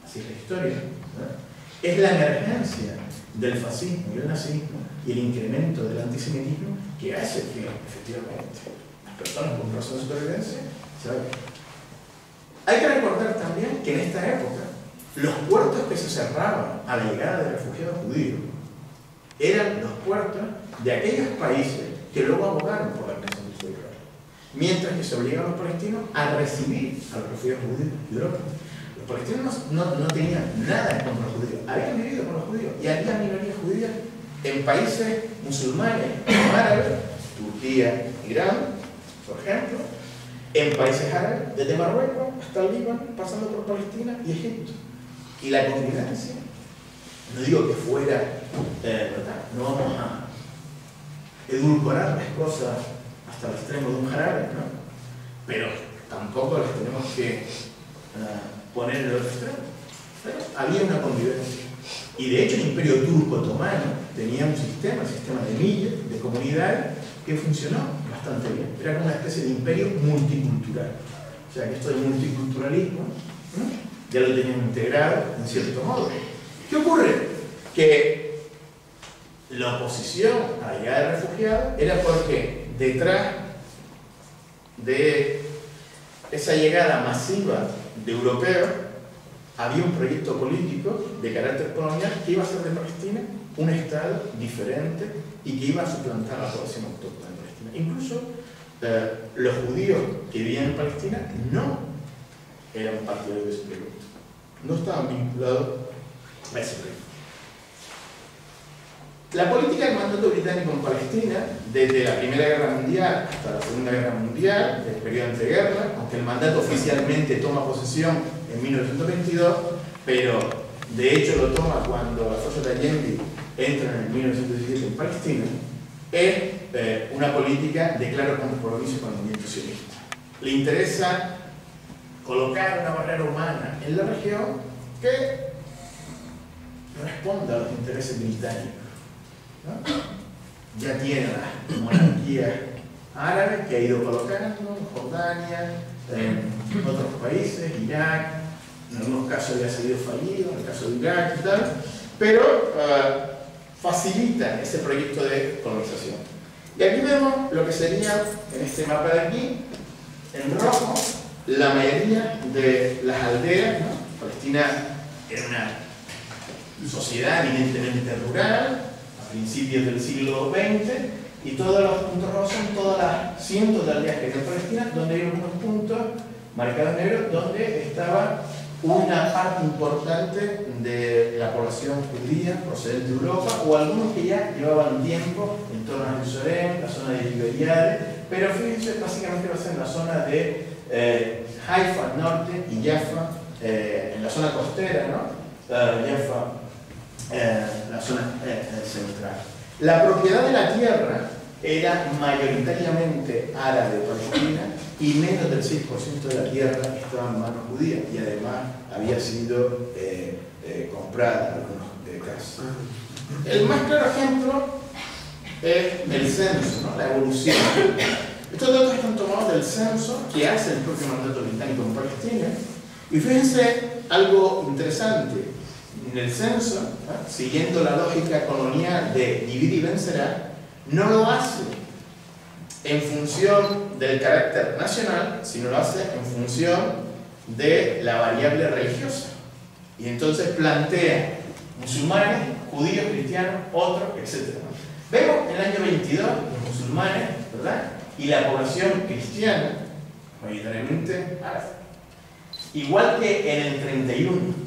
así es la historia, ¿no? Es la emergencia del fascismo y el nazismo y el incremento del antisemitismo que hace que, efectivamente, las personas con razón de supervivencia se vayan. Hay que recordar también que en esta época los puertos que se cerraban a la llegada de refugiados judíos eran los puertos de aquellos países que luego abogaron por la creación de Israel, mientras que se obligaban a los palestinos a recibir a los refugiados judíos de Europa. Los palestinos no tenían nada en contra de los judíos, habían vivido con los judíos y había minorías judías en países musulmanes, árabes, Turquía, Irán, por ejemplo, en países árabes, desde Marruecos hasta el Líbano, pasando por Palestina y Egipto. Y la convivencia, no digo que fuera, ¿verdad? No vamos a edulcorar las cosas hasta el extremo de un jarabe, ¿no? Pero tampoco las tenemos que poner en el otro extremo. Pero había una convivencia. Y de hecho el Imperio Turco Otomano tenía un sistema, el sistema de millas, de comunidades, que funcionó bastante bien. Era como una especie de imperio multicultural. O sea que esto de multiculturalismo, ¿no? Ya lo tenían integrado en cierto modo. ¿Qué ocurre? Que la oposición a la llegada de refugiados era porque detrás de esa llegada masiva de europeos había un proyecto político de carácter colonial que iba a hacer de Palestina un estado diferente y que iba a suplantar a la población autóctona de Palestina. Incluso los judíos que vivían en Palestina no eran partidarios de ese proyecto, no estaban vinculados a ese proyecto. La política del mandato británico en Palestina, desde la Primera Guerra Mundial hasta la Segunda Guerra Mundial, el periodo de entreguerra, aunque el mandato oficialmente toma posesión en 1922, pero de hecho lo toma cuando las fuerzas de Allende entran en 1917 en Palestina, es una política de claro compromiso con el movimiento sionista. Le interesa colocar una barrera humana en la región que responda a los intereses británicos, ¿no? ya tiene la monarquía árabe que ha ido colocando en Jordania, en otros países, Irak, en algunos casos ya ha sido fallido, en el caso de Irak y tal, pero facilita ese proyecto de colonización. Y aquí vemos lo que sería, en este mapa de aquí, en rojo, la mayoría de las aldeas, ¿no? Palestina era una sociedad evidentemente rural, a principios del siglo XX, y todos los puntos rojos son todas las cientos de aldeas que hay en Palestina, donde hay unos puntos marcados negros, donde estaba una parte importante de la población judía procedente de Europa, o algunos que ya llevaban tiempo en torno a Jerusalén, la zona de Tiberiade, pero fíjense, básicamente va a ser en la zona de Haifa al norte y Jaffa, en la zona costera, ¿no? Jaffa, la zona central. La propiedad de la tierra era mayoritariamente árabe palestina y menos del 6% de la tierra estaba en manos judías y además había sido comprada en algunos casos. El más claro ejemplo es el censo, ¿no? La evolución. Estos datos están tomados del censo que hace el propio mandato británico en Palestina. Y fíjense algo interesante. En el censo, ¿no? Siguiendo la lógica colonial de dividir y vencerá, no lo hace en función del carácter nacional, sino lo hace en función de la variable religiosa. Y entonces plantea musulmanes, judíos, cristianos, otros, etc. Vemos en el año 22 los musulmanes, ¿verdad? Y la población cristiana, mayoritariamente árabe. Igual que en el 31.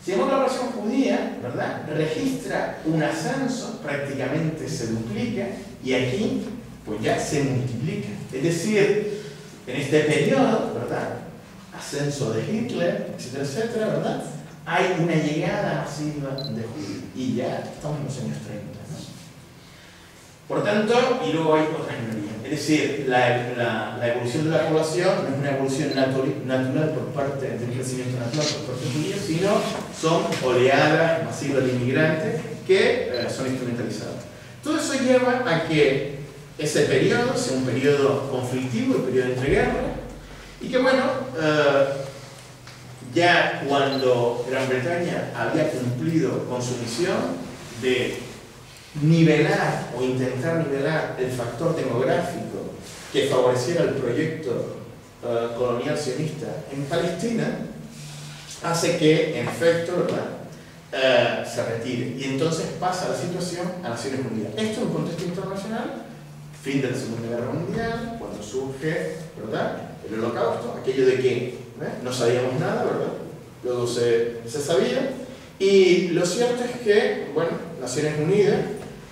Si vemos la población judía, ¿verdad? Registra un ascenso, prácticamente se duplica, y aquí, pues ya se multiplica. Es decir, en este periodo, ¿verdad? Ascenso de Hitler, etcétera, etcétera, ¿verdad? Hay una llegada masiva de judíos, y ya estamos en los años 30, ¿no? Por tanto, y luego hay otras minorías. Es decir, la evolución de la población no es una evolución natural por parte del crecimiento natural por parte de judíos, sino son oleadas masivas de inmigrantes que son instrumentalizados. Todo eso lleva a que ese periodo sea un periodo conflictivo, el periodo entre guerras, y que bueno, ya cuando Gran Bretaña había cumplido con su misión de nivelar o intentar nivelar el factor demográfico que favoreciera el proyecto colonial sionista en Palestina, hace que, en efecto, ¿verdad? Se retire. Y entonces pasa la situación a Naciones Unidas. Esto en un contexto internacional, fin de la Segunda Guerra Mundial, cuando surge, ¿verdad?, el Holocausto, aquello de que no sabíamos nada, ¿verdad? Luego se sabía. Y lo cierto es que, bueno, Naciones Unidas,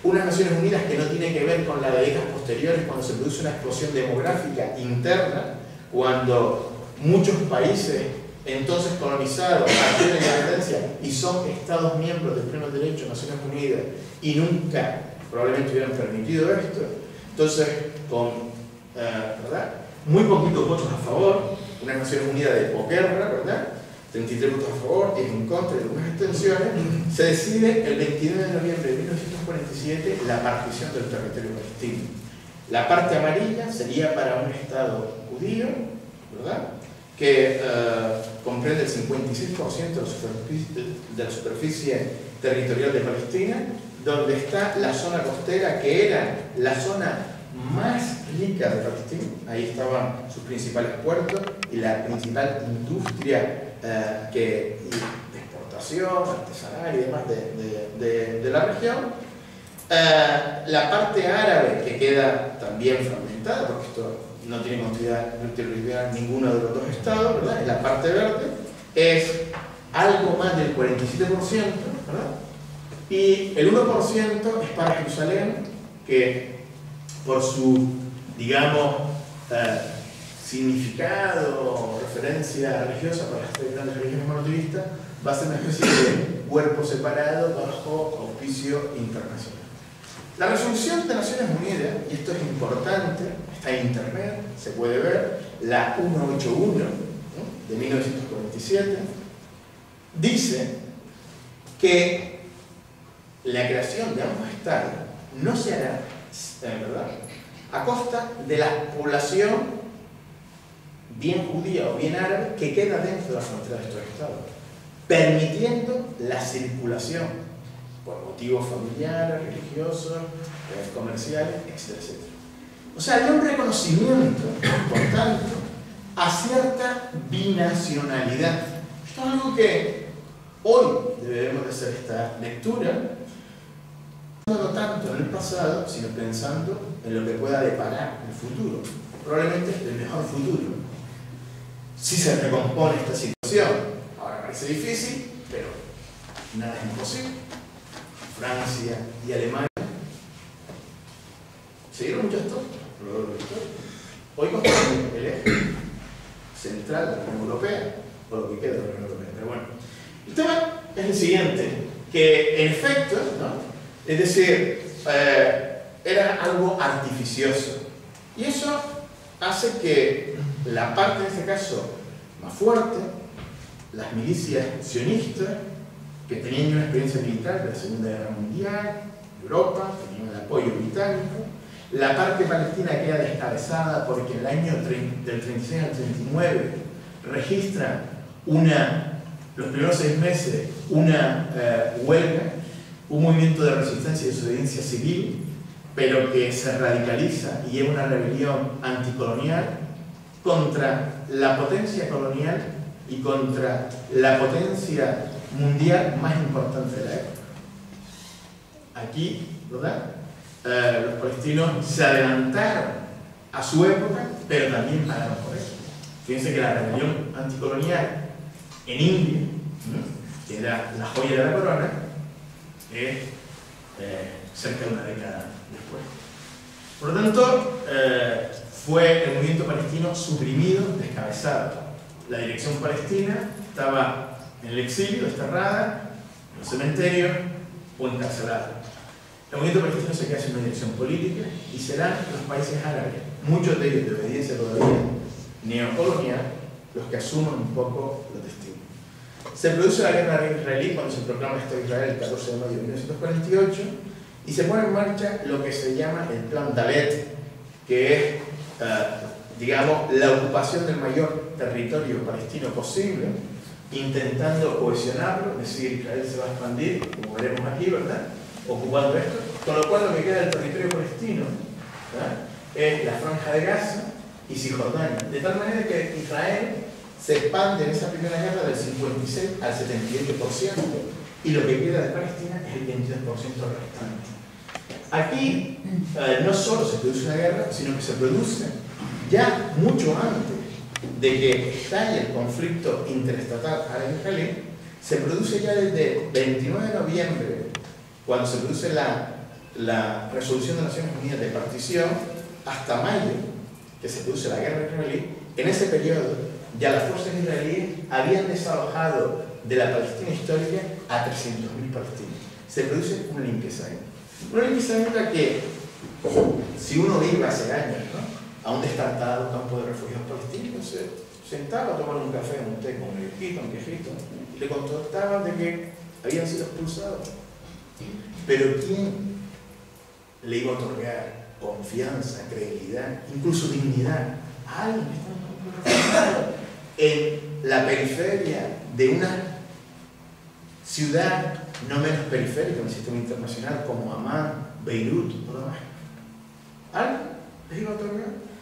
unas Naciones Unidas que no tienen que ver con las décadas posteriores, cuando se produce una explosión demográfica interna, cuando muchos países entonces colonizados adquieren la independencia y son Estados miembros del pleno derecho de Naciones Unidas y nunca probablemente hubieran permitido esto. Entonces, con ¿verdad?, muy poquitos votos a favor, unas Naciones Unidas de posguerra, ¿verdad?, 33 votos a favor, 10 en contra y algunas extensiones, se decide el 29 de noviembre de 1947 la partición del territorio palestino. La parte amarilla sería para un Estado judío, ¿verdad?, que comprende el 56% de la superficie territorial de Palestina, donde está la zona costera, que era la zona más rica de Palestina. Ahí estaban sus principales puertos y la principal industria de exportación, artesanal y demás de la región. La parte árabe, que queda también fragmentada, porque esto no tiene continuidad ninguno de los dos estados, ¿verdad? En la parte verde es algo más del 47%, ¿verdad? Y el 1% es para Jerusalén, que por su, digamos, significado o referencia religiosa para las tres grandes religiones monoteístas, va a ser una especie de cuerpo separado bajo auspicio internacional. La resolución de Naciones Unidas, y esto es importante, está en internet, se puede ver, la 181, ¿no?, de 1947, dice que la creación de ambos estados no se hará ¿verdad?, a costa de la población bien judía o bien árabe que queda dentro de la frontera de estos estados, permitiendo la circulación por motivos familiares, religiosos, comerciales, etcétera, etcétera. O sea, hay un reconocimiento, por tanto, a cierta binacionalidad. Esto es algo que hoy debemos de hacer esta lectura, no tanto en el pasado, sino pensando en lo que pueda deparar el futuro, probablemente el mejor futuro. Si se recompone esta situación, ahora parece difícil, pero nada es imposible. Francia y Alemania se dieron muchas cosas. Hoy construyen el eje central de la Unión Europea, o lo que queda de la Unión Europea. Pero bueno, el tema es el siguiente, que en efecto, ¿no?, es decir, era algo artificioso. Y eso hace que la parte, en este caso, más fuerte, las milicias sionistas, que tenían una experiencia militar de la Segunda Guerra Mundial, Europa, tenían el apoyo británico, la parte palestina queda descabezada porque en el año del 36 al 39 registra los primeros 6 meses una huelga, un movimiento de resistencia y desobediencia civil, pero que se radicaliza y lleva una rebelión anticolonial contra la potencia colonial y contra la potencia mundial más importante de la época. Aquí, ¿verdad?, los palestinos se adelantaron a su época, pero también pagaron por eso. Fíjense que la rebelión anticolonial en India, que era la joya de la corona, es cerca de una década después. Por lo tanto, fue el movimiento palestino suprimido, descabezado. La dirección palestina estaba en el exilio, desterrada, en los cementerios o encarcelada. El movimiento palestino se queda sin una dirección política y serán los países árabes, muchos de ellos de obediencia todavía neocolonial, los que asuman un poco los destinos. Se produce la guerra israelí cuando se proclama el Estado de Israel el 14 de mayo de 1948 y se pone en marcha lo que se llama el Plan Dalet, que es, digamos, la ocupación del mayor territorio palestino posible, intentando cohesionarlo, es decir, Israel se va a expandir, como veremos aquí, ¿verdad?, ocupando esto, con lo cual lo que queda del territorio palestino, ¿verdad?, es la Franja de Gaza y Cisjordania, de tal manera que Israel se expande en esa primera guerra del 56 al 78%, y lo que queda de Palestina es el 22% restante. Aquí no solo se produce una guerra, sino que se produce ya mucho antes de que estalle el conflicto interestatal árabe-israelí, se produce ya desde 29 de noviembre, cuando se produce la resolución de Naciones Unidas de partición, hasta mayo, que se produce la guerra israelí. En ese periodo ya las fuerzas israelíes habían desalojado de la Palestina histórica a 300.000 palestinos. Se produce una limpieza étnica. Una limpieza étnica que, si uno iba hace años, ¿no?, a un descartado campo de refugiados palestinos, se sentaba a tomar un café, un té con un viejito, y le contaban de que habían sido expulsados. Pero ¿quién le iba a otorgar confianza, credibilidad, incluso dignidad a alguien que está en un campo de refugiados en la periferia de una ciudad no menos periférica en el sistema internacional como Amán, Beirut o Damasco? ¿Alguien les iba a otorgar?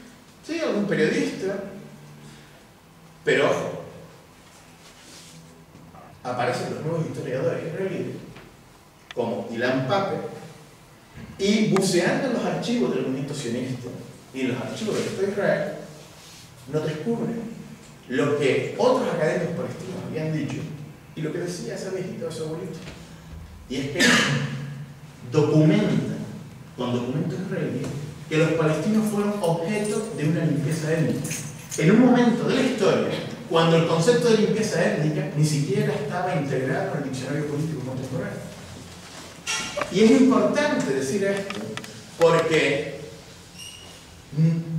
Sí, algún periodista, pero ojo, aparecen los nuevos historiadores israelíes como Ilan Pape, y buceando en los archivos del movimiento sionista y en los archivos del Estado de Israel, nos descubren lo que otros académicos palestinos habían dicho y lo que decía esa viejita o ese abuelito. Y es que documentan, con documentos israelíes, que los palestinos fueron objeto de una limpieza étnica. En un momento de la historia, cuando el concepto de limpieza étnica ni siquiera estaba integrado en el diccionario político contemporáneo. Y es importante decir esto porque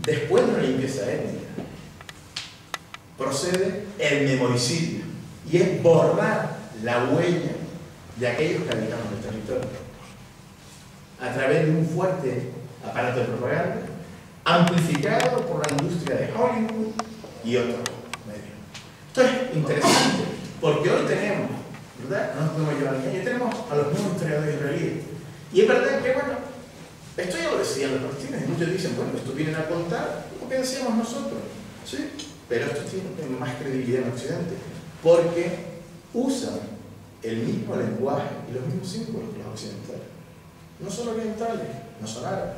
después de una limpieza étnica procede el memoricidio, y es borrar la huella de aquellos que habitaban el territorio a través de un fuerte aparato de propaganda, amplificado por la industria de Hollywood y otros medios. Esto es interesante, porque hoy tenemos, ¿verdad? No nos podemos llevar al caño, tenemos a los nuevos historiadores israelíes. Y es verdad que, bueno, esto ya lo decían los palestinos, y muchos dicen, bueno, esto vienen a contar lo que decíamos nosotros, ¿sí? Pero esto tiene más credibilidad en Occidente, porque usan el mismo lenguaje y los mismos símbolos que los occidentales. No son orientales, no son árabes,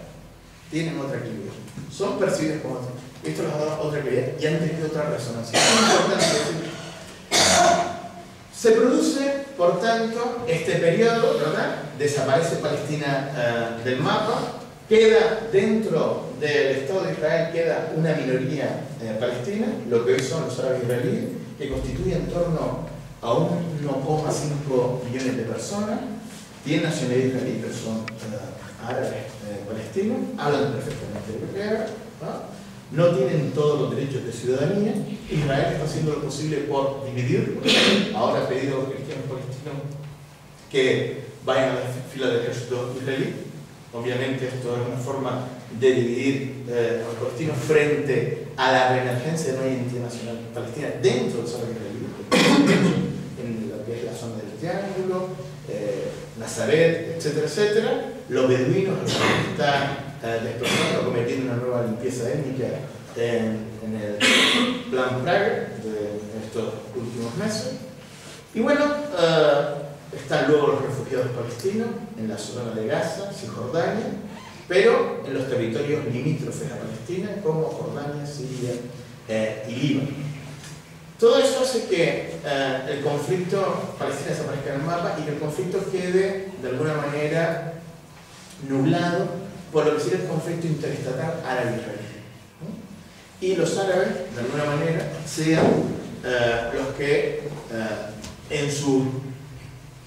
tienen otra actividad, son percibidos como otros. Esto les ha dado otra actividad y han tenido otra resonancia. Es importante decir. Se produce, por tanto, este periodo, ¿verdad? Desaparece Palestina del mapa, queda dentro del Estado de Israel, queda una minoría palestina, lo que hoy son los árabes israelíes, que constituye en torno a 1,5 millones de personas, tienen nacionalidad israelí, pero son árabes palestinos, hablan perfectamente hebreo, ¿no? Tienen todos los derechos de ciudadanía. Israel está haciendo lo posible por dividir, ahora ha pedido a los cristianos palestinos que vayan a la fila del ejército israelí. Obviamente esto es una forma de dividir a los palestinos frente a la reemergencia de una identidad nacional palestina dentro del Sahara israelí, en lo que es la zona del Triángulo, Nazaret, etcétera, etcétera. Los beduinos están desplazando, cometiendo una nueva limpieza étnica en el plan Praga de estos últimos meses. Y bueno, están luego los refugiados palestinos en la zona de Gaza, Cisjordania, pero en los territorios limítrofes a Palestina, como Jordania, Siria y Líbano. Todo eso hace que el conflicto palestino desaparezca en el mapa y que el conflicto quede, de alguna manera, nublado por lo que sería el conflicto interestatal árabe-israelí. Y los árabes, de alguna manera, sean los que en sus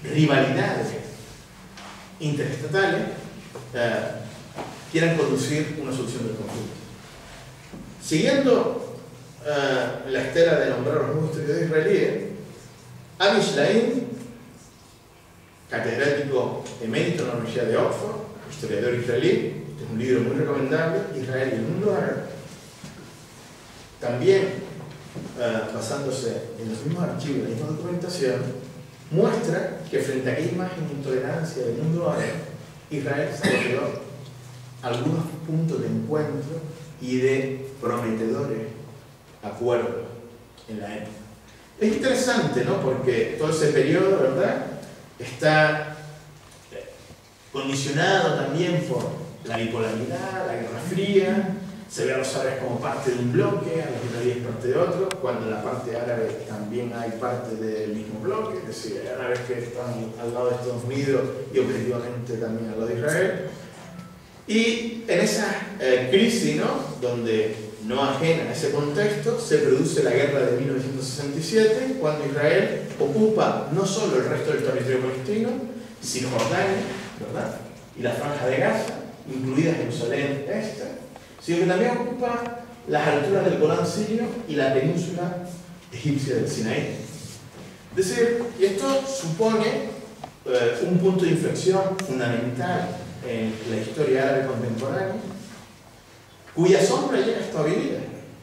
rivalidades interestatales quieran conducir una solución del conflicto. Siguiendo la estela de nombrar a los nuevos historiadores israelíes, Avi Shlaim, catedrático emérito en la Universidad de Oxford, historiador israelí, este es un libro muy recomendable, Israel y el mundo árabe, también basándose en los mismos archivos y la misma documentación, muestra que frente a aquella imagen de intolerancia del mundo árabe, Israel desarrolló algunos puntos de encuentro y de prometedores acuerdos en la época. Es interesante, ¿no? Porque todo ese periodo, ¿verdad?, está condicionado también por la bipolaridad, la Guerra Fría. Se ve a los árabes como parte de un bloque, a los israelíes parte de otro, cuando en la parte árabe también hay parte del mismo bloque, es decir, hay árabes que están al lado de Estados Unidos y objetivamente también al lado de Israel. Y en esa crisis, ¿no?, donde no ajena a ese contexto, se produce la guerra de 1967, cuando Israel ocupa no solo el resto del territorio palestino, sino Jordania, ¿verdad?, y la franja de Gaza, incluida Jerusalén Este, sino que también ocupa las alturas del Golán sirio y la península egipcia del Sinaí. Es decir, esto supone un punto de inflexión fundamental en la historia árabe contemporánea, cuya sombra llega hasta hoy día,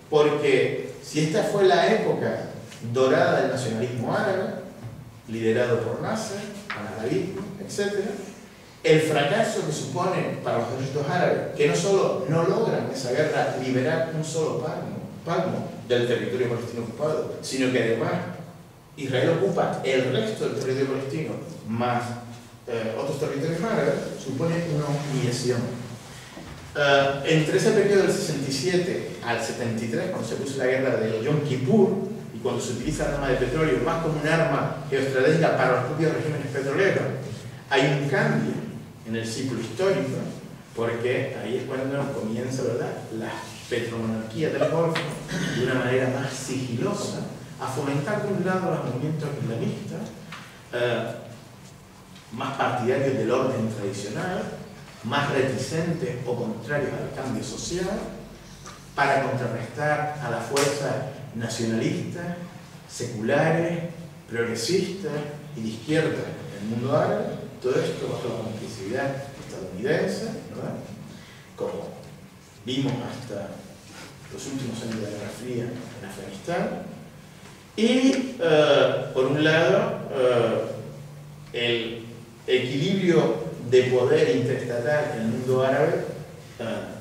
porque si esta fue la época dorada del nacionalismo árabe, liderado por Nasser, panarabismo, etc., el fracaso que supone para los ejércitos árabes, que no solo no logran esa guerra liberar un solo palmo del territorio palestino ocupado, sino que además Israel ocupa el resto del territorio palestino más otros territorios árabes, supone una humillación. Entre ese periodo del 67 al 73, cuando se puso la guerra de Yom Kippur, y cuando se utiliza el arma de petróleo más como un arma geoestratégica para los propios regímenes petroleros, hay un cambio en el ciclo histórico, porque ahí es cuando comienza, ¿verdad?, la petromonarquía del Golfo, de una manera más sigilosa, a fomentar de un lado los movimientos islamistas, más partidarios del orden tradicional, más reticentes o contrarios al cambio social, para contrarrestar a las fuerzas nacionalistas, seculares, progresistas y de izquierda del mundo árabe. Todo esto bajo la complicidad estadounidense, ¿verdad? como vimos hasta los últimos años de la Guerra Fría en Afganistán, y por un lado el equilibrio de poder interestatal en el mundo árabe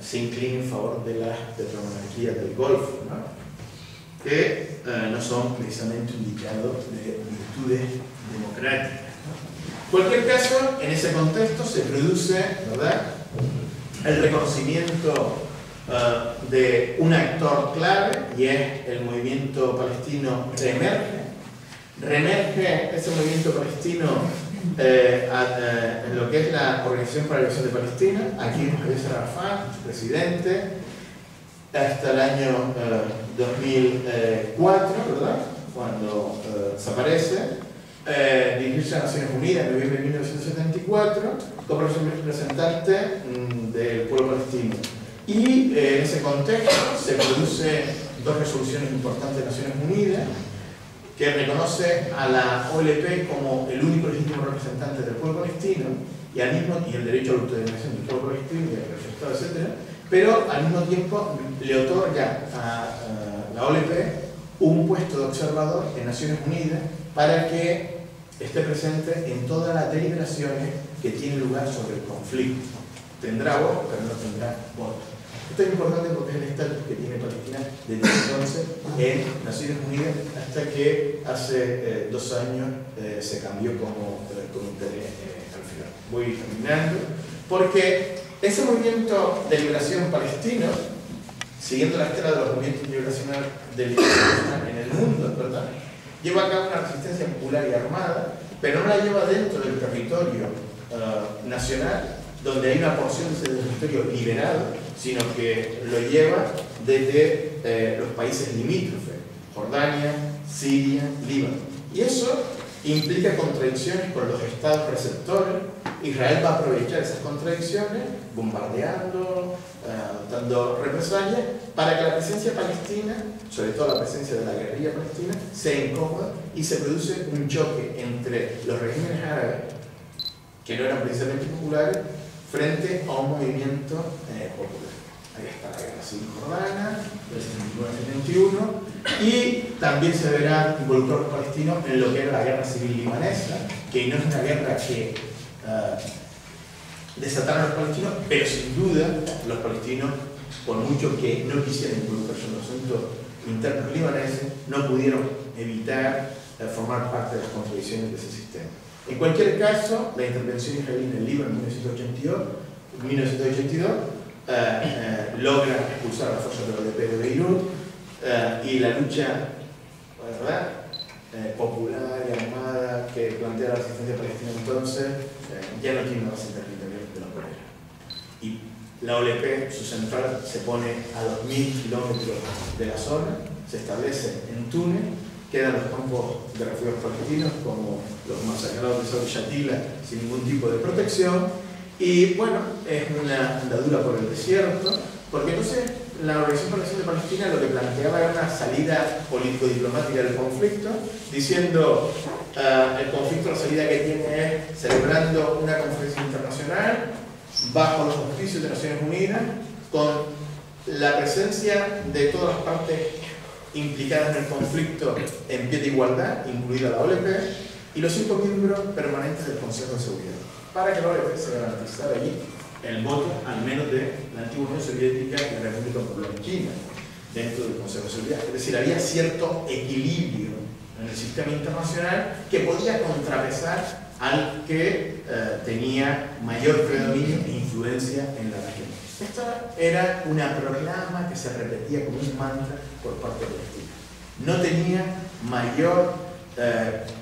se inclina en favor de las petromonarquías del Golfo, ¿no? Que no son precisamente un indicador de virtudes democráticas. En cualquier caso, en ese contexto se produce, ¿verdad?, el reconocimiento de un actor clave, y es el movimiento palestino Reemerge ese movimiento palestino en lo que es la Organización para la Liberación de Palestina. Aquí es Yasser Arafat, su presidente, hasta el año 2004, ¿verdad?, cuando desaparece. Dirigirse a Naciones Unidas en noviembre de 1974 como representante del pueblo palestino. Y en ese contexto se producen dos resoluciones importantes de Naciones Unidas que reconoce a la OLP como el único legítimo representante del pueblo palestino y el derecho a la autodeterminación del pueblo palestino y al Estado, etc. Pero al mismo tiempo le otorga a la OLP un puesto de observador en Naciones Unidas para que esté presente en todas las deliberaciones que tienen lugar sobre el conflicto. Tendrá voz, pero no tendrá voto. Esto es importante porque es el estatus que tiene Palestina desde entonces en Naciones Unidas hasta que hace 2 años se cambió como comité al final. Voy terminando, porque ese movimiento de liberación palestino, siguiendo la estela de los movimientos de liberación en el mundo, ¿verdad?, lleva a cabo una resistencia popular y armada, pero no la lleva dentro del territorio nacional, donde hay una porción de ese territorio liberado, sino que lo lleva desde los países limítrofes, Jordania, Siria, Líbano. Y eso implica contradicciones con los estados receptores. Israel va a aprovechar esas contradicciones, bombardeando, dando represalias, para que la presencia palestina, sobre todo la presencia de la guerrilla palestina, sea incómoda y se produce un choque entre los regímenes árabes, que no eran precisamente populares, frente a un movimiento popular. Ahí está la guerra civil jordana, del 79-71, y también se verán involucrados los palestinos en lo que era la guerra civil libanesa, que no es una guerra que desataron los palestinos, pero sin duda los palestinos, por mucho que no quisieran involucrarse en los asuntos internos libaneses, no pudieron evitar formar parte de las contradicciones de ese sistema. En cualquier caso, la intervención israelí en el Líbano en 1982 logra expulsar a las fuerzas de la OLP de Beirut, y la lucha, ¿verdad?, popular y armada que plantea la resistencia palestina entonces ya no tiene una base territorial de la manera. Y la OLP, su central, se pone a 2.000 kilómetros de la zona, se establece en Túnez, quedan los campos de refugiados palestinos como los masacrados de Saudi Shatila sin ningún tipo de protección, y bueno, es una andadura por el desierto, porque entonces la Organización para la Liberación de Palestina lo que planteaba era una salida político-diplomática del conflicto, diciendo el conflicto, la salida que tiene es celebrando una conferencia internacional bajo los auspicios de Naciones Unidas, con la presencia de todas las partes implicadas en el conflicto en pie de igualdad, incluida la OLP, y los 5 miembros permanentes del Consejo de Seguridad, para que la OLP se garantizara allí el voto, al menos de la antigua Unión Soviética y la República Popular China, dentro del Consejo de Seguridad. Es decir, había cierto equilibrio en el sistema internacional que podía contrapesar al que tenía mayor predominio e influencia en la región. Esta era una proclama que se repetía como un mantra por parte de Palestina. No tenía mayor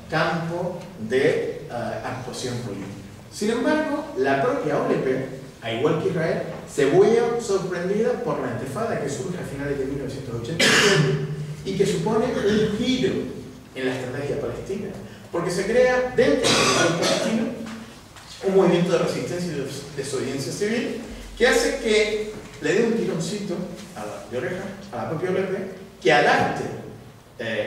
campo de actuación política. Sin embargo, la propia OLP, a igual que Israel, se vio sorprendida por la intifada que surge a finales de 1987 y que supone un giro en la estrategia palestina, porque se crea dentro del pueblo palestino un movimiento de resistencia y de desobediencia civil que hace que le dé un tironcito de oreja a la propia OLP, que adapte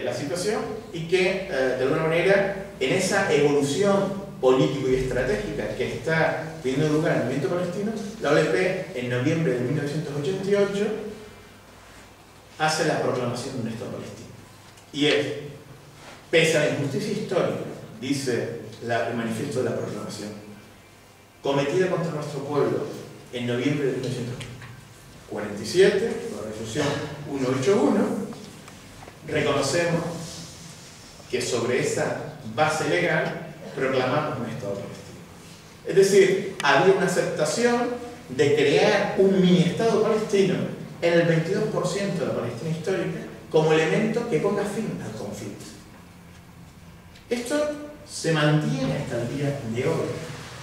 la situación y que de alguna manera en esa evolución político y estratégica que está teniendo lugar en el movimiento palestino, la OLP en noviembre de 1988 hace la proclamación de un Estado palestino. Y es, pese a la injusticia histórica, dice el manifiesto de la proclamación, cometida contra nuestro pueblo en noviembre de 1947, por la resolución 181, reconocemos que sobre esa base legal proclamamos un Estado palestino. Es decir, había una aceptación de crear un mini-Estado palestino en el 22% de la Palestina histórica como elemento que ponga fin al conflicto. Esto se mantiene hasta el día de hoy,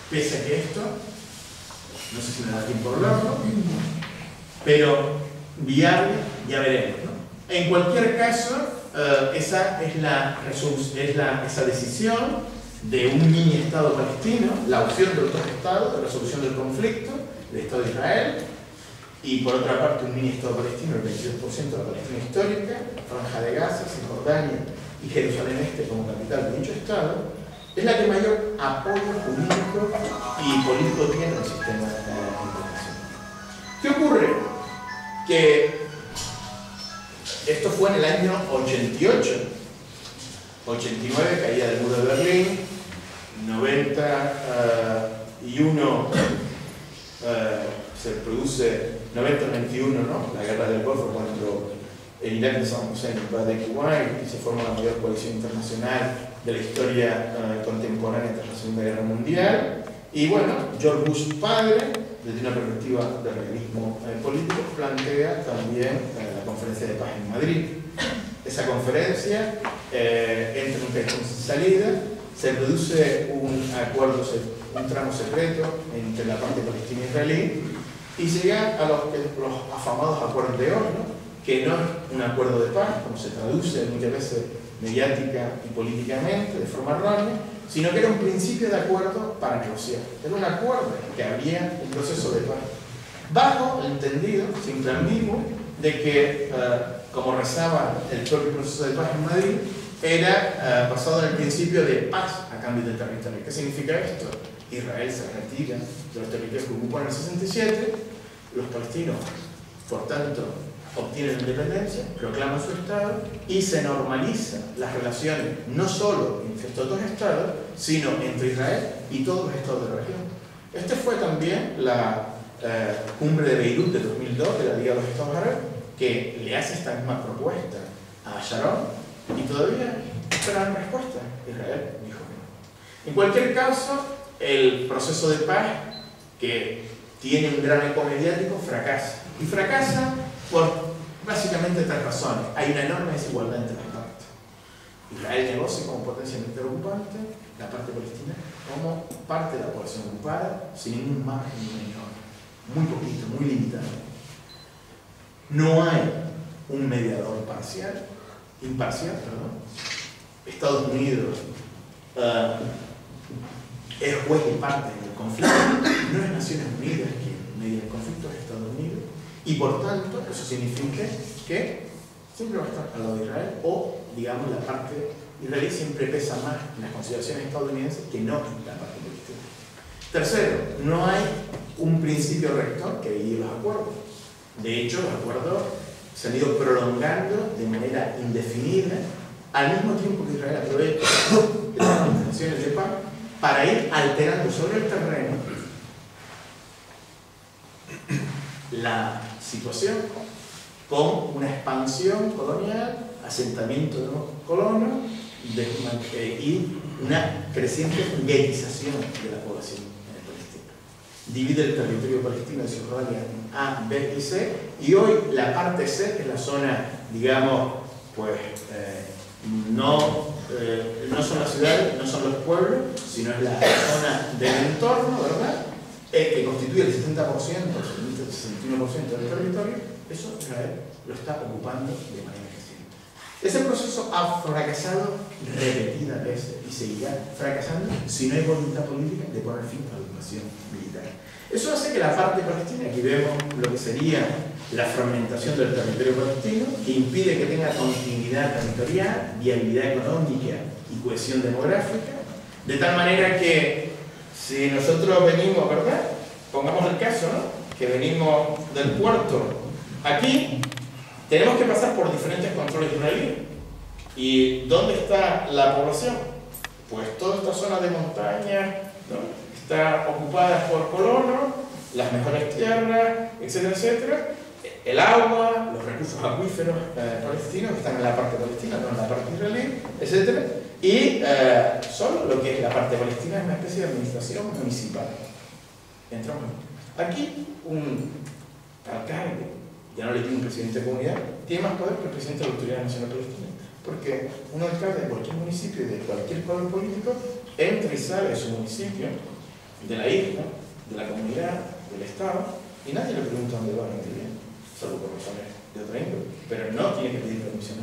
pese a que esto, no sé si me da tiempo de hablarlo, pero viable ya veremos, ¿no? En cualquier caso, esa es esa decisión de un mini-Estado palestino, la opción de otros estados, de resolución del conflicto, el Estado de Israel, y por otra parte un mini-Estado palestino, el 22% de la Palestina histórica, Franja de Gaza, Cisjordania y Jerusalén Este como capital de dicho Estado, es la que mayor apoyo jurídico y político tiene en el sistema internacional. ¿Qué ocurre? Que esto fue en el año 88, 89, caída del muro de Berlín, 91 se produce 90-91, ¿no? La guerra del Golfo, cuando el Irak de Saddam Hussein invade Kuwait y se forma la mayor coalición internacional de la historia contemporánea tras la Segunda Guerra Mundial. Y bueno, George Bush padre, desde una perspectiva de realismo político, plantea también la conferencia de paz en Madrid. Esa conferencia entra en un callejón sin salida, se produce un acuerdo, un tramo secreto entre la parte palestina e israelí, y se llega a los afamados acuerdos de Oslo, que no es un acuerdo de paz, como se traduce muchas veces mediática y políticamente, de forma errónea, sino que era un principio de acuerdo para negociar. Era un acuerdo que habría un proceso de paz, bajo el entendido, siempre ambiguo, de que, como rezaba el propio proceso de paz en Madrid, era basado en el principio de paz a cambio de territorio. ¿Qué significa esto? Israel se retira de los territorios que ocupó en el 67, los palestinos, por tanto, obtienen independencia, proclaman su Estado y se normalizan las relaciones no solo entre estos dos Estados, sino entre Israel y todos los Estados de la región. Este fue también la cumbre de Beirut de 2002 de la Liga de los Estados Árabes, que le hace esta misma propuesta a Sharon y todavía esperan respuesta. Israel dijo que no. En cualquier caso, el proceso de paz, que tiene un gran eco mediático, fracasa. Y fracasa por básicamente tres razones. Hay una enorme desigualdad entre las partes. Israel negocia como potencia militar ocupante, la parte palestina como parte de la población ocupada, sin ningún margen ni menor. Muy poquito, muy limitado. No hay un mediador imparcial. Estados Unidos es juez y parte en el conflicto. No es Naciones Unidas quien media el conflicto, es Estados Unidos. Y por tanto, eso significa que siempre va a estar al lado de Israel, o, digamos, la parte israelí siempre pesa más en las consideraciones estadounidenses que no en la parte palestina. Tercero, no hay un principio rector que guíe los acuerdos. De hecho, los acuerdos se han ido prolongando de manera indefinida, al mismo tiempo que Israel aprovecha las manifestaciones de paz para ir alterando sobre el terreno la situación con una expansión colonial, asentamiento de nuevos colonos y una creciente guetización de la población palestina. Divide el territorio palestino de Cisjordania en A, B y C, y hoy la parte C, que es la zona, digamos, pues no son las ciudades, no son los pueblos, sino es la zona del entorno, ¿verdad? Que constituye el 70%, el 61% del territorio. Eso Israel lo está ocupando de manera creciente. Ese proceso ha fracasado repetidas veces y seguirá fracasando si no hay voluntad política de poner fin a la ocupación militar. Eso hace que la parte palestina, aquí vemos lo que sería la fragmentación del territorio palestino, que impide que tenga continuidad territorial, viabilidad económica y cohesión demográfica, De tal manera que si nosotros venimos, ¿verdad? Pongamos el caso, ¿no? Que venimos del puerto aquí, tenemos que pasar por diferentes controles israelíes. ¿Y dónde está la población? Pues toda esta zona de montaña, ¿no? Está ocupada por colonos, las mejores tierras, etcétera, etcétera. El agua, los recursos acuíferos palestinos que están en la parte palestina, no en la parte israelí, etcétera. Y solo lo que es la parte palestina es una especie de administración municipal. Entramos aquí, un alcalde, ya no le tiene un presidente de comunidad, tiene más poder que el presidente de la Autoridad Nacional Palestina. Porque un alcalde de cualquier municipio y de cualquier color político entra y sale de su municipio, de la isla, de la comunidad, del Estado, y nadie le pregunta dónde va, dónde viene, salvo por razones de otra índole, pero no tiene que pedir permiso.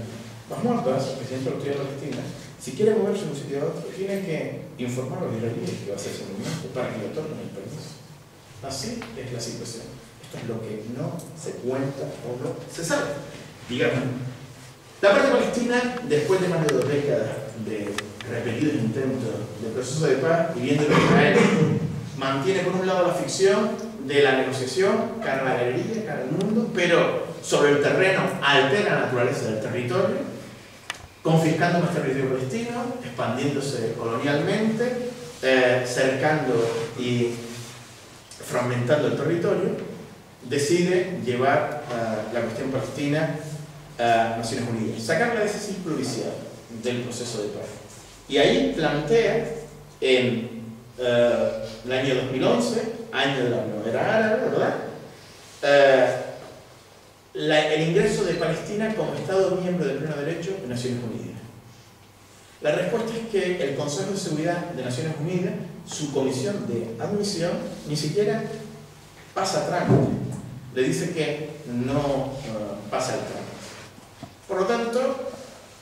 Mahmoud Abbas, el presidente de la Autoridad Palestina, si quiere moverse de un sitio a otro, tiene que informar a los israelíes que va a hacer ese movimiento para que le otorguen el permiso. Así es la situación. Esto es lo que no se cuenta o no se sabe. Digamos, la parte palestina, después de más de 2 décadas de repetidos intentos de proceso de paz, y viendo que Israel mantiene por un lado la ficción de la negociación, cara a la galería, cara al mundo, pero sobre el terreno altera la naturaleza del territorio, confiscando más territorio palestino, expandiéndose colonialmente, cercando y fragmentando el territorio, decide llevar la cuestión palestina a Naciones Unidas, sacarla de ese ciclo viciado del proceso de paz. Y ahí plantea en el año 2011, año de la primavera árabe, ¿verdad? El ingreso de Palestina como Estado miembro de pleno derecho en Naciones Unidas. La respuesta es que el Consejo de Seguridad de Naciones Unidas, su comisión de admisión, ni siquiera pasa trámite. Le dice que no pasa el trámite. Por lo tanto,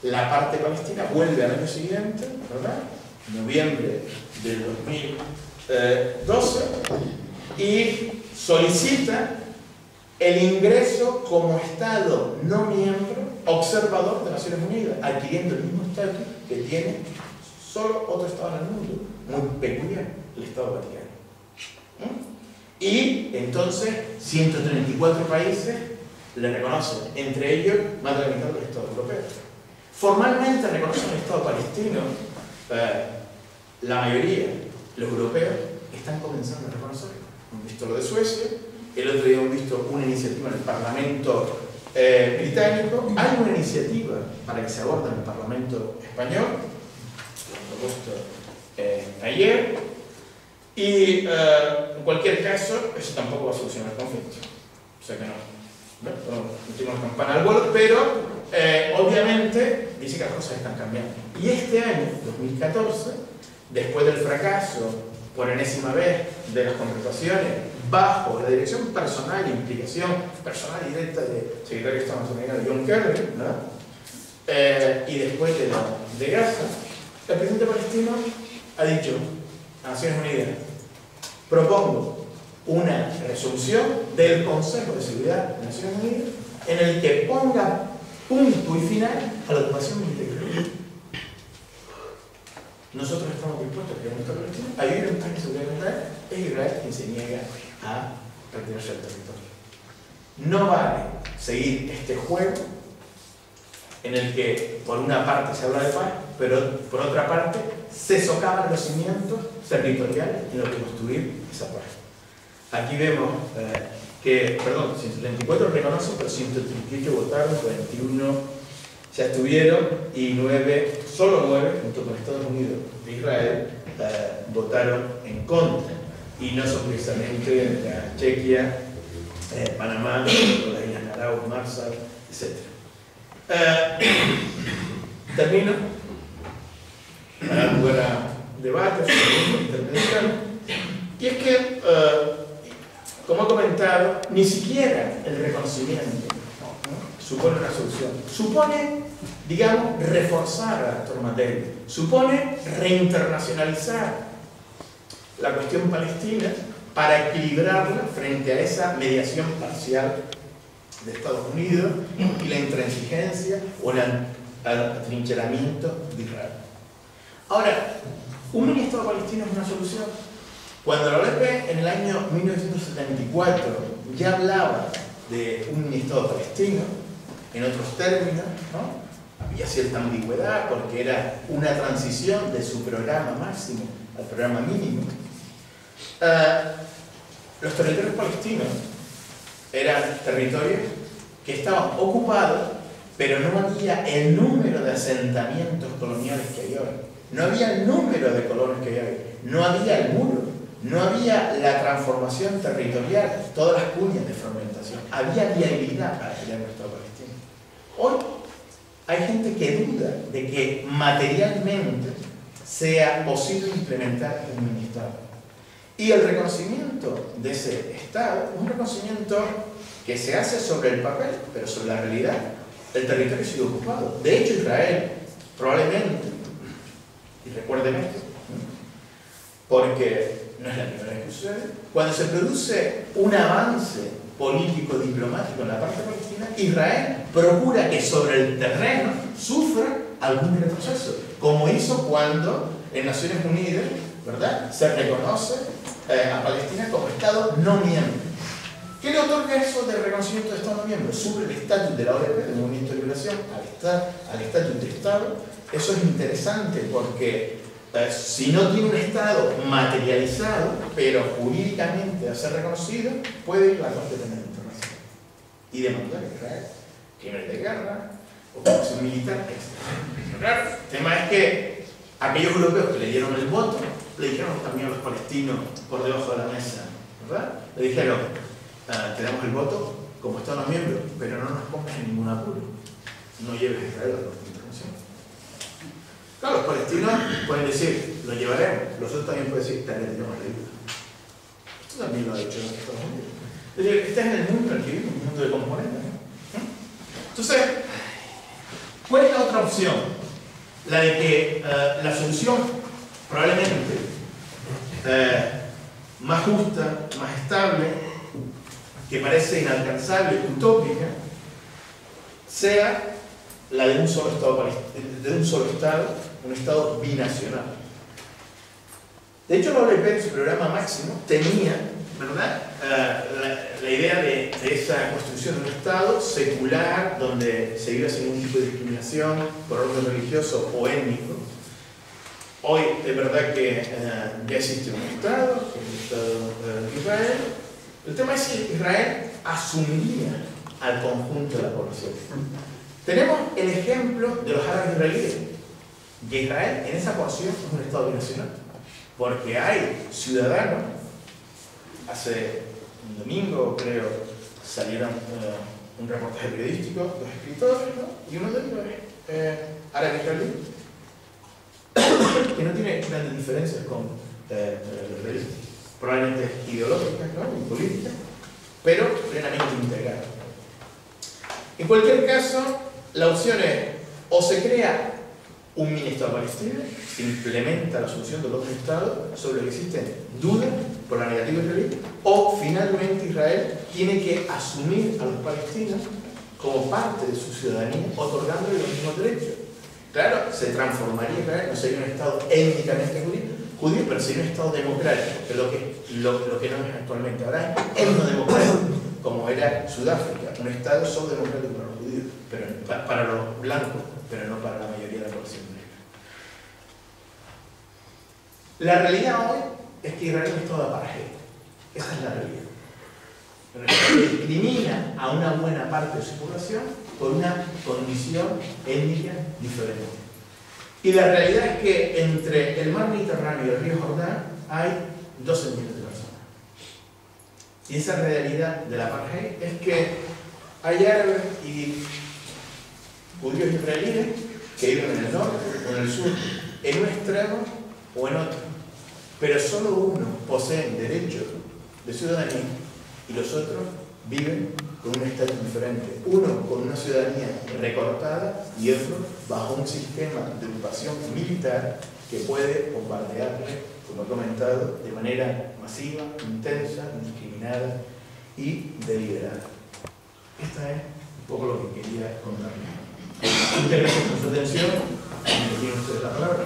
la parte palestina vuelve al año siguiente, ¿verdad? Noviembre del 2012, y solicita el ingreso como Estado no miembro, observador de Naciones Unidas, adquiriendo el mismo estatus que tiene solo otro Estado en el mundo, muy peculiar, el Estado Vaticano. Y entonces 134 países le reconocen, entre ellos más de la mitad de los Estados europeos. Formalmente reconocen el Estado palestino, la mayoría, los europeos, están comenzando a reconocerlo. Hemos visto lo de Suecia, el otro día hemos visto una iniciativa en el Parlamento británico, hay una iniciativa para que se aborde en el Parlamento español, lo han propuesto ayer, y en cualquier caso, eso tampoco va a solucionar el conflicto. O sea que no tenemos campana al vuelo, pero obviamente dice que las cosas están cambiando. Y este año, 2014, después del fracaso por enésima vez de las contrataciones bajo la dirección personal e implicación personal y directa del secretario de Estado norteamericano John Kerry, ¿no? Y después de Gaza, el presidente palestino ha dicho a Naciones Unidas: propongo una resolución del Consejo de Seguridad de Naciones Unidas en el que ponga punto y final a la ocupación militar. Nosotros estamos dispuestos a que nuestra Palestina ayude en la seguridad de Israel. Es Israel quien se niega a retirarse del territorio. No vale seguir este juego en el que por una parte se habla de paz, pero por otra parte se socavan los cimientos territoriales en los que construir esa paz. Aquí vemos que, 134 reconocen, pero 138 votaron, 41 se abstuvieron y solo 9, junto con Estados Unidos de Israel, votaron en contra. Y no son precisamente Chequia, Panamá, las Islas Narao, Marshall, etc. Termino para dar lugar a debates sobre el intermediario. Y es que, como he comentado, ni siquiera el reconocimiento supone una solución. Supone, digamos, reforzar al actor materia. Supone reinternacionalizar la cuestión palestina para equilibrarla frente a esa mediación parcial de Estados Unidos y la intransigencia o el atrincheramiento de Israel. Ahora, un mini Estado palestino es una solución. Cuando la OLP en el año 1974 ya hablaba de un mini Estado palestino, en otros términos, ¿no? Había cierta ambigüedad porque era una transición de su programa máximo al programa mínimo. Los territorios palestinos eran territorios que estaban ocupados, pero no había el número de asentamientos coloniales que hay hoy. No había el número de colonos que hay hoy. No había el muro. No había la transformación territorial, todas las cuñas de fragmentación. Había viabilidad para crear un Estado palestino. Hoy hay gente que duda de que materialmente sea posible implementar un mini Estado. Y el reconocimiento de ese Estado es un reconocimiento que se hace sobre el papel, pero sobre la realidad, el territorio ha sido ocupado. De hecho, Israel, probablemente, y recuerden esto, porque no es la primera vez que sucede, cuando se produce un avance político-diplomático en la parte palestina, Israel procura que sobre el terreno sufra algún retroceso, como hizo cuando en Naciones Unidas, ¿verdad?, se reconoce a Palestina como Estado no miembro. ¿Qué le otorga eso del reconocimiento de Estado no miembro? Sube el estatus de la OLP, del Movimiento de Liberación, al estatus de Estado. Eso es interesante porque si no tiene un Estado materializado, pero jurídicamente a ser reconocido, puede ir a la Corte Penal Internacional y demandar a Israel crímenes de guerra, ocupación militar, etc. Claro, el tema es que aquellos europeos que le dieron el voto, le dijeron también a los palestinos por debajo de la mesa, ¿verdad? Le dijeron, te damos el voto como Estado no miembro, pero no nos pongas en ningún apuro. No lleves a Israel a la Corte Internacional. Claro, los palestinos pueden decir, lo llevaremos. Los otros también pueden decir, te retiramos la ayuda. Esto también lo ha dicho en Estados Unidos. Es decir, este es el mundo en el que vivimos, un mundo de componentes, ¿no? Entonces, ¿cuál es la otra opción? La de que la solución probablemente más justa, más estable, que parece inalcanzable, utópica, sea la de un solo Estado, un Estado binacional. De hecho, la OLP en su programa máximo tenía, ¿verdad?, la idea de esa construcción de un Estado secular, donde se iba sin ningún tipo de discriminación por orden religioso o étnico. Hoy es verdad que ya existe un Estado, que es el Estado de Israel. El tema es si Israel asumiría al conjunto de la población. Tenemos el ejemplo de los árabes israelíes, que Israel en esa porción es un Estado binacional, porque hay ciudadanos, hace un domingo creo salieron un reportaje periodístico, dos escritores, ¿no?, y uno de ellos es árabe israelí, que no tiene grandes diferencias con los israelíes, probablemente ideológicas, ¿no?, y políticas, pero plenamente integradas. En cualquier caso, la opción es, o se crea un mini Estado palestino, se implementa la solución del otro Estado sobre lo que existen dudas por la negativa israelí, o finalmente Israel tiene que asumir a los palestinos como parte de su ciudadanía, otorgándole los mismos derechos. Claro, se transformaría Israel, no sería un Estado étnicamente judío, pero sería un Estado democrático, que es lo que no es actualmente. Ahora es etnodemocrático, como era Sudáfrica, un Estado solo democrático para los judíos, pero para los blancos, pero no para la mayoría de la población negra. La realidad hoy es que Israel es un Estado de apartheid. Esa es la realidad. Discrimina a una buena parte de su población por una condición étnica diferente. Y la realidad es que entre el mar Mediterráneo y el río Jordán hay 12 millones de personas. Y esa realidad de la apartheid es que hay árabes y judíos israelíes que viven en el norte o en el sur, en un extremo o en otro. Pero solo uno posee derechos de ciudadanía y los otros viven con un estatus diferente. Uno con una ciudadanía recortada y otro bajo un sistema de ocupación militar que puede bombardearle, como he comentado, de manera masiva, intensa, indiscriminada y deliberada. Esta es un poco lo que quería contarles. Muchas gracias por su atención. Tienen ustedes la palabra.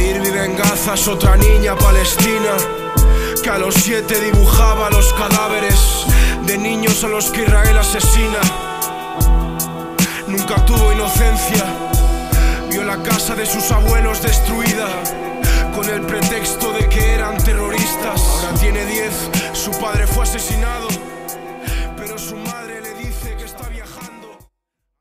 Irvi Bengaza es otra niña palestina que a los 7 dibujaba los cadáveres de niños a los que Israel asesina. Nunca tuvo inocencia, vio la casa de sus abuelos destruida con el pretexto de que eran terroristas. Ahora tiene 10, su padre fue asesinado.